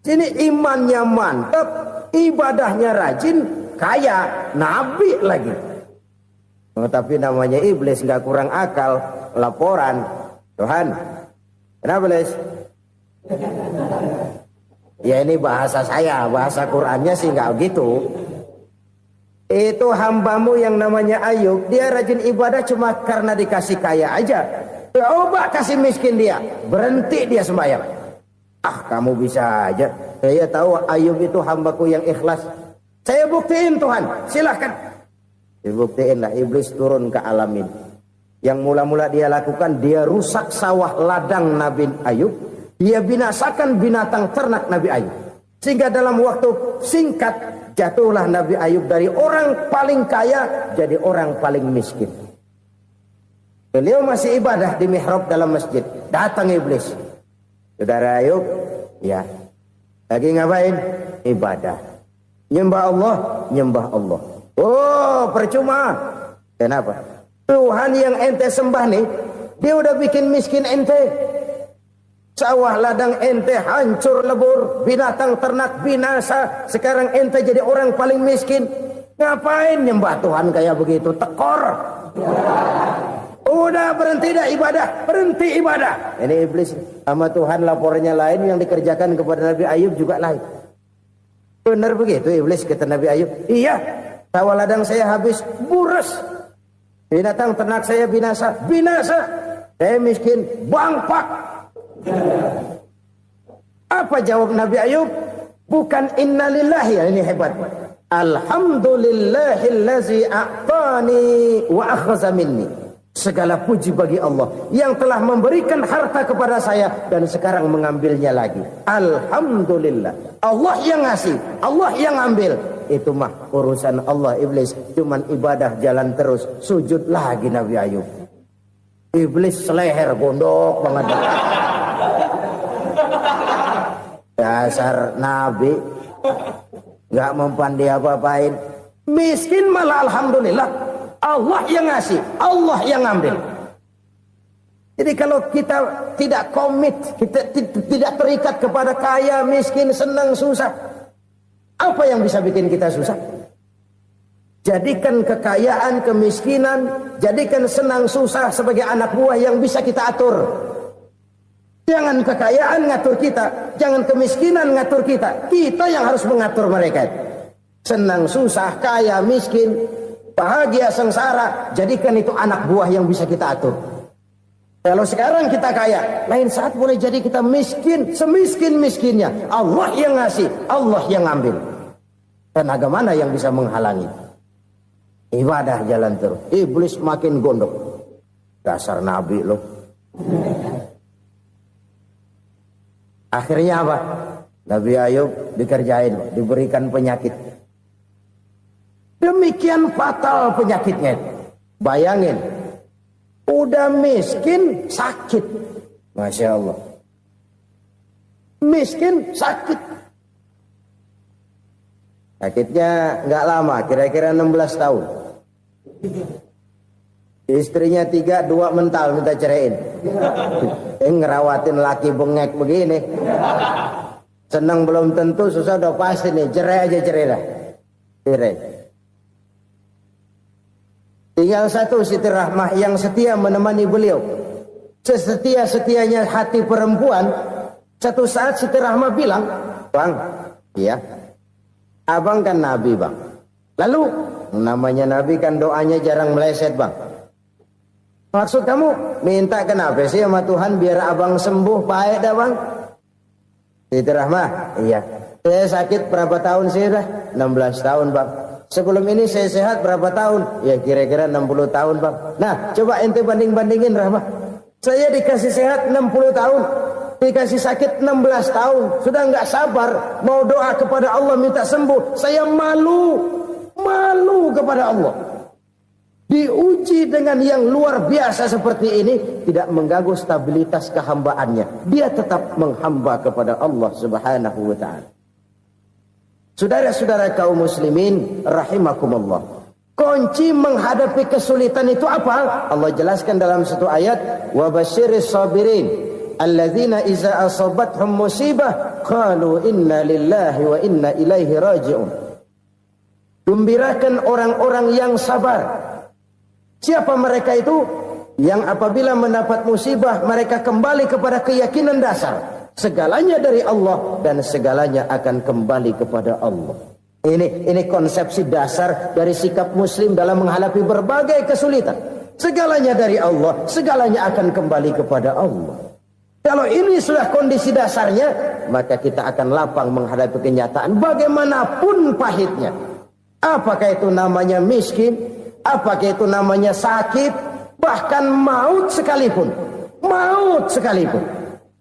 Sini imannya mantap, ibadahnya rajin, kaya, nabi lagi. Tapi namanya iblis nggak kurang akal. Laporan, Tuhan, kenapa Les? Ya ini bahasa saya, bahasa Qurannya sih nggak gitu. Itu hambamu yang namanya Ayub, dia rajin ibadah cuma karena dikasih kaya aja. Coba kasih miskin dia, berhenti dia sembahyang. Ah, kamu bisa aja. Saya tahu Ayub itu hambaku yang ikhlas. Saya buktiin Tuhan, silahkan. Dibuktiinlah, iblis turun ke alamin. Yang mula-mula dia lakukan, dia rusak sawah ladang Nabi Ayub. Dia binasakan binatang ternak Nabi Ayub. Sehingga dalam waktu singkat, jatuhlah Nabi Ayub dari orang paling kaya jadi orang paling miskin. Beliau masih ibadah di mihrab dalam masjid. Datang iblis. Saudara Ayub, ya, lagi ngapain? Ibadah. Nyembah Allah, nyembah Allah. Oh, percuma. Kenapa? Tuhan yang ente sembah nih, dia udah bikin miskin ente. Sawah ladang ente hancur lebur, binatang ternak binasa. Sekarang ente jadi orang paling miskin. Ngapain nyembah Tuhan kayak begitu? Tekor. Udah berhenti dah ibadah, berhenti ibadah. Ini iblis sama Tuhan laporannya lain, yang dikerjakan kepada Nabi Ayub juga lain. Benar begitu iblis kata Nabi Ayub? Iya. Sawah ladang saya habis, buras. Binatang ternak saya binasa, binasa. Saya miskin, bangpak. Apa jawab Nabi Ayub? Bukan innalillahi, ini hebat. Alhamdulillahillazi a'tani wa akhza minni. Segala puji bagi Allah yang telah memberikan harta kepada saya dan sekarang mengambilnya lagi. Alhamdulillah. Allah yang ngasih, Allah yang ambil. Itu mah urusan Allah. Iblis cuman ibadah jalan terus, sujud lagi Nabi Ayub. Iblis seleher gondok banget. Dasar Nabi nggak mempan dia apa-apain. Miskin malah alhamdulillah. Allah yang ngasih, Allah yang ambil. Jadi kalau kita tidak komit, kita tidak terikat kepada kaya, miskin, senang, susah, apa yang bisa bikin kita susah? Jadikan kekayaan, kemiskinan, jadikan senang, susah sebagai anak buah yang bisa kita atur. Jangan kekayaan ngatur kita, jangan kemiskinan ngatur kita. Kita yang harus mengatur mereka. Senang, susah, kaya, miskin, bahagia, sengsara, jadikan itu anak buah yang bisa kita atur. Kalau sekarang kita kaya, lain saat boleh jadi kita miskin, semiskin-miskinnya. Allah yang ngasih, Allah yang ngambil. Tenaga mana yang bisa menghalangi? Ibadah jalan terus. Iblis makin gondok. Dasar Nabi loh. Akhirnya apa? Nabi Ayub dikerjain, diberikan penyakit. Demikian fatal penyakitnya. Bayangin, udah miskin sakit. Masya Allah. Miskin sakit. Sakitnya nggak lama, kira-kira 16 tahun. Istrinya 3, 2 mental minta ceraiin. Ngerawatin laki bengek begini. Senang belum tentu, susah udah pasti nih. Cerai aja, cerai dah. Cerai. Tinggal satu Siti Rahmah yang setia menemani beliau. Sesetia-setianya hati perempuan. Satu saat Siti Rahmah bilang, "Bang, iya, abang kan Nabi, Bang. Lalu, namanya Nabi kan doanya jarang meleset, Bang. Maksud kamu minta kenapa sih sama Tuhan biar abang sembuh baik dah, Bang?" Siti Rahmah, iya. Saya sakit berapa tahun sih dah? 16 tahun, Bang. Sebelum ini saya sehat berapa tahun? Ya kira-kira 60 tahun, Bang. Nah, coba ente banding-bandingin, Rahmah. Saya dikasih sehat 60 tahun. Dikasih sakit 16 tahun. Sudah nggak sabar mau doa kepada Allah minta sembuh. Saya malu kepada Allah. Diuji dengan yang luar biasa seperti ini, tidak mengganggu stabilitas kehambaannya. Dia tetap menghamba kepada Allah Subhanahu wa ta'ala. Saudara-saudara kaum muslimin rahimakumullah. Kunci menghadapi kesulitan itu apa? Allah jelaskan dalam satu ayat, wa basyiris sabirin alladzina iza asabathum musibah qalu inna lillahi wa inna ilaihi raji'un. Gembirakan orang-orang yang sabar. Siapa mereka itu? Yang apabila mendapat musibah mereka kembali kepada keyakinan dasar. Segalanya dari Allah dan segalanya akan kembali kepada Allah. Ini konsepsi dasar dari sikap muslim dalam menghadapi berbagai kesulitan. Segalanya dari Allah, segalanya akan kembali kepada Allah. Kalau ini sudah kondisi dasarnya, maka kita akan lapang menghadapi kenyataan bagaimanapun pahitnya. Apakah itu namanya miskin? Apakah itu namanya sakit? Bahkan maut sekalipun.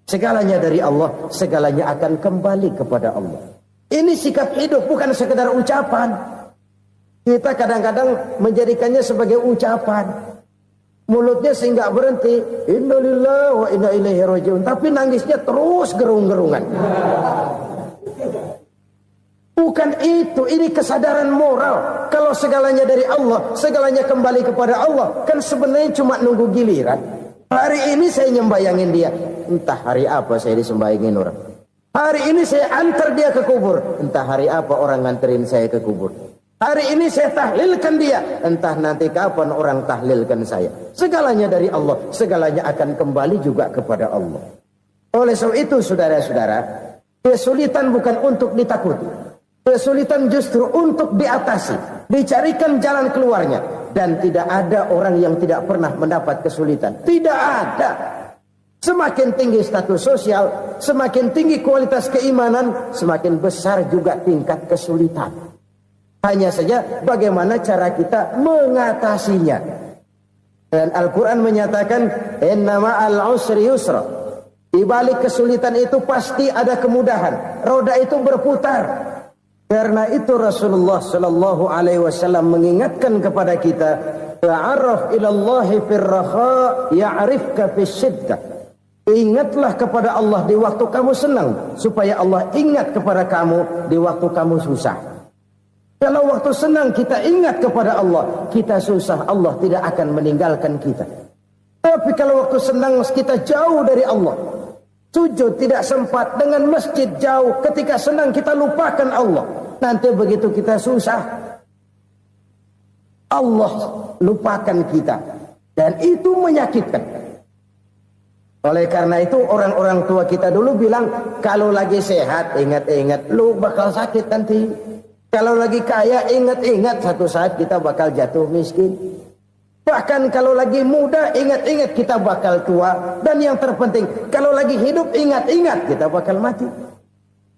Segalanya dari Allah, segalanya akan kembali kepada Allah. Ini sikap hidup, bukan sekedar ucapan. Kita kadang-kadang menjadikannya sebagai ucapan. Mulutnya sehingga berhenti, innalillahi wa inna ilaihi raji'un, tapi nangisnya terus gerung-gerungan. Bukan itu, ini kesadaran moral. Kalau segalanya dari Allah, segalanya kembali kepada Allah, kan sebenarnya cuma nunggu giliran. Hari ini saya nyembayangin dia, entah hari apa saya disembayangin orang. Hari ini saya antar dia ke kubur, entah hari apa orang nganterin saya ke kubur. Hari ini saya tahlilkan dia, entah nanti kapan orang tahlilkan saya. Segalanya dari Allah, segalanya akan kembali juga kepada Allah. Oleh sebab itu saudara-saudara, kesulitan bukan untuk ditakuti. Kesulitan justru untuk diatasi, dicarikan jalan keluarnya. Dan tidak ada orang yang tidak pernah mendapat kesulitan. Tidak ada. Semakin tinggi status sosial, semakin tinggi kualitas keimanan, semakin besar juga tingkat kesulitan. Hanya saja bagaimana cara kita mengatasinya. Dan Al-Quran menyatakan, innama al-usri yusra. Di balik kesulitan itu pasti ada kemudahan. Roda itu berputar. Karena itu Rasulullah sallallahu alaihi wasallam mengingatkan kepada kita, ta'arraf ila Allah fir raha ya'rifka fis syiddah. Ingatlah kepada Allah di waktu kamu senang, supaya Allah ingat kepada kamu di waktu kamu susah. Kalau waktu senang kita ingat kepada Allah, kita susah, Allah tidak akan meninggalkan kita. Tapi kalau waktu senang kita jauh dari Allah, sujud tidak sempat, dengan masjid jauh, ketika senang kita lupakan Allah. Nanti begitu kita susah, Allah lupakan kita. Dan itu menyakitkan. Oleh karena itu orang-orang tua kita dulu bilang, kalau lagi sehat ingat-ingat lu bakal sakit nanti. Kalau lagi kaya ingat-ingat satu saat kita bakal jatuh miskin. Bahkan kalau lagi muda ingat-ingat kita bakal tua. Dan yang terpenting, kalau lagi hidup ingat-ingat kita bakal mati.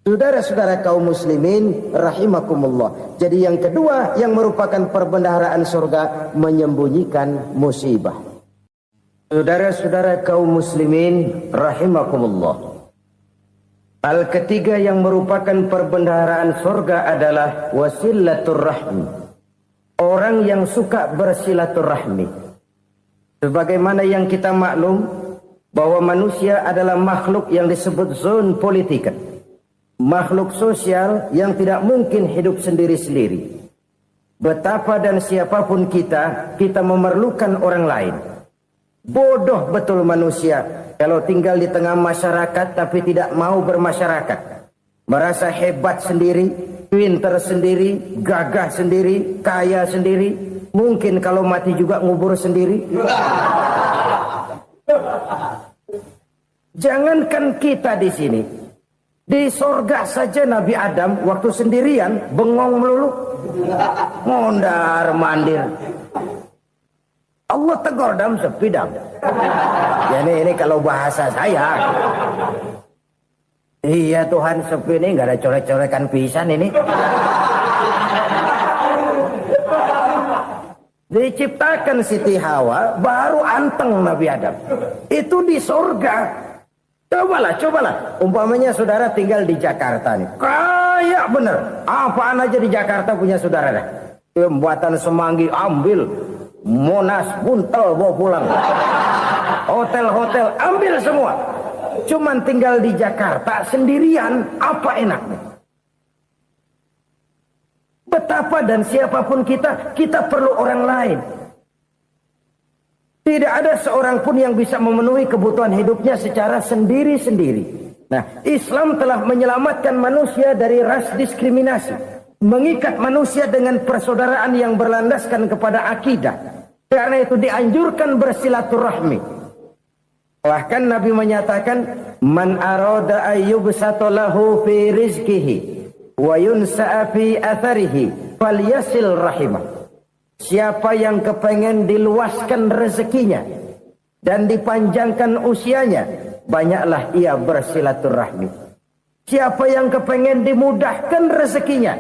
Saudara-saudara kaum muslimin rahimakumullah. Jadi yang kedua yang merupakan perbendaharaan surga, menyembunyikan musibah. Saudara-saudara kaum muslimin rahimakumullah. Hal ketiga yang merupakan perbendaharaan surga adalah wasilaturrahmi. Orang yang suka bersilaturahmi. Sebagaimana yang kita maklum bahwa manusia adalah makhluk yang disebut zon politika. Makhluk sosial yang tidak mungkin hidup sendiri-sendiri. Betapa dan siapapun kita memerlukan orang lain. Bodoh betul manusia kalau tinggal di tengah masyarakat tapi tidak mau bermasyarakat. Merasa hebat sendiri, pintar sendiri, gagah sendiri, kaya sendiri. Mungkin kalau mati juga ngubur sendiri. Jangankan kita di sini. Di sorga saja Nabi Adam waktu sendirian bengong melulu, mondar mandir. Allah tegur dalam sepidang. Ini kalau bahasa saya. Iya Tuhan, sepi ini nggak ada coret-corekan pisan ini. Diciptakan Siti Hawa baru anteng Nabi Adam. Itu di sorga. Cobalah. Umpamanya saudara tinggal di Jakarta nih. Kayak bener. Apaan aja di Jakarta punya saudara dah. Pembuatan Semanggi ambil. Monas, Buntel bawa pulang. Hotel-hotel ambil semua. Cuman tinggal di Jakarta sendirian. Apa enaknya? Betapa dan siapapun kita perlu orang lain. Tidak ada seorang pun yang bisa memenuhi kebutuhan hidupnya secara sendiri-sendiri. Nah, Islam telah menyelamatkan manusia dari ras diskriminasi. Mengikat manusia dengan persaudaraan yang berlandaskan kepada akidah. Karena itu dianjurkan bersilaturahmi. Bahkan Nabi menyatakan, Man arada ayyubsata lahu fi rizkihi wa yunsa'a fi atharihi falyasil rahimah. Siapa yang kepengen diluaskan rezekinya dan dipanjangkan usianya, banyaklah ia bersilaturahmi. Siapa yang kepengen dimudahkan rezekinya,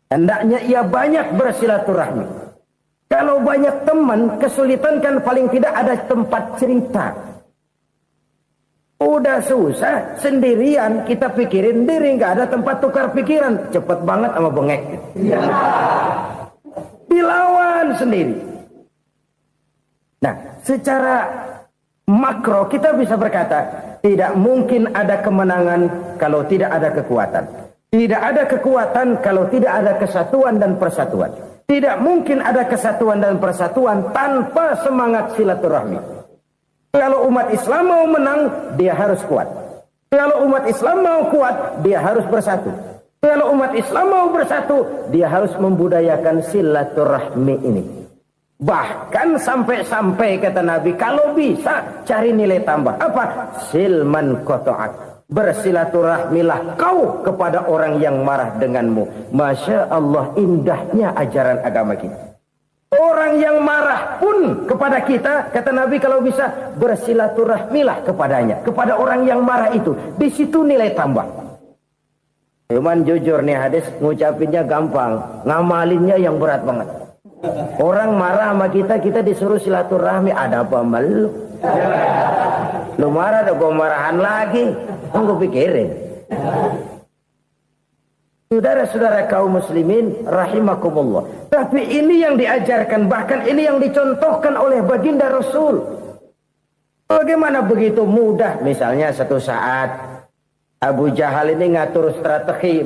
hendaknya ia banyak bersilaturahmi. Kalau banyak teman, kesulitan kan paling tidak ada tempat cerita. Udah susah, sendirian kita pikirin diri, nggak ada tempat tukar pikiran. Cepet banget sama bengek. Dilawan sendiri. Nah, secara makro kita bisa berkata, tidak mungkin ada kemenangan kalau tidak ada kekuatan. Tidak ada kekuatan kalau tidak ada kesatuan dan persatuan. Tidak mungkin ada kesatuan dan persatuan tanpa semangat silaturahmi. Kalau umat Islam mau menang, dia harus kuat. Kalau umat Islam mau kuat, dia harus bersatu. Kalau umat Islam mau bersatu, dia harus membudayakan silaturahmi ini. Bahkan sampai kata Nabi, kalau bisa cari nilai tambah. Apa? Silman qata'ak. Bersilaturahmilah kau kepada orang yang marah denganmu. Masya Allah, indahnya ajaran agama kita. Orang yang marah pun kepada kita, kata Nabi, kalau bisa bersilaturahmilah kepadanya. Kepada orang yang marah itu. Di situ nilai tambah. Cuman jujur nih hadis, ngucapinnya gampang, ngamalinnya yang berat banget. Orang marah sama kita disuruh silaturahmi, ada apa malu? Lu marah, ada gua marahan lagi. Tunggu pikirin. Saudara-saudara kaum muslimin rahimakumullah. Tapi ini yang diajarkan, bahkan ini yang dicontohkan oleh baginda Rasul. Bagaimana begitu mudah, misalnya satu saat Abu Jahal ini ngatur strategi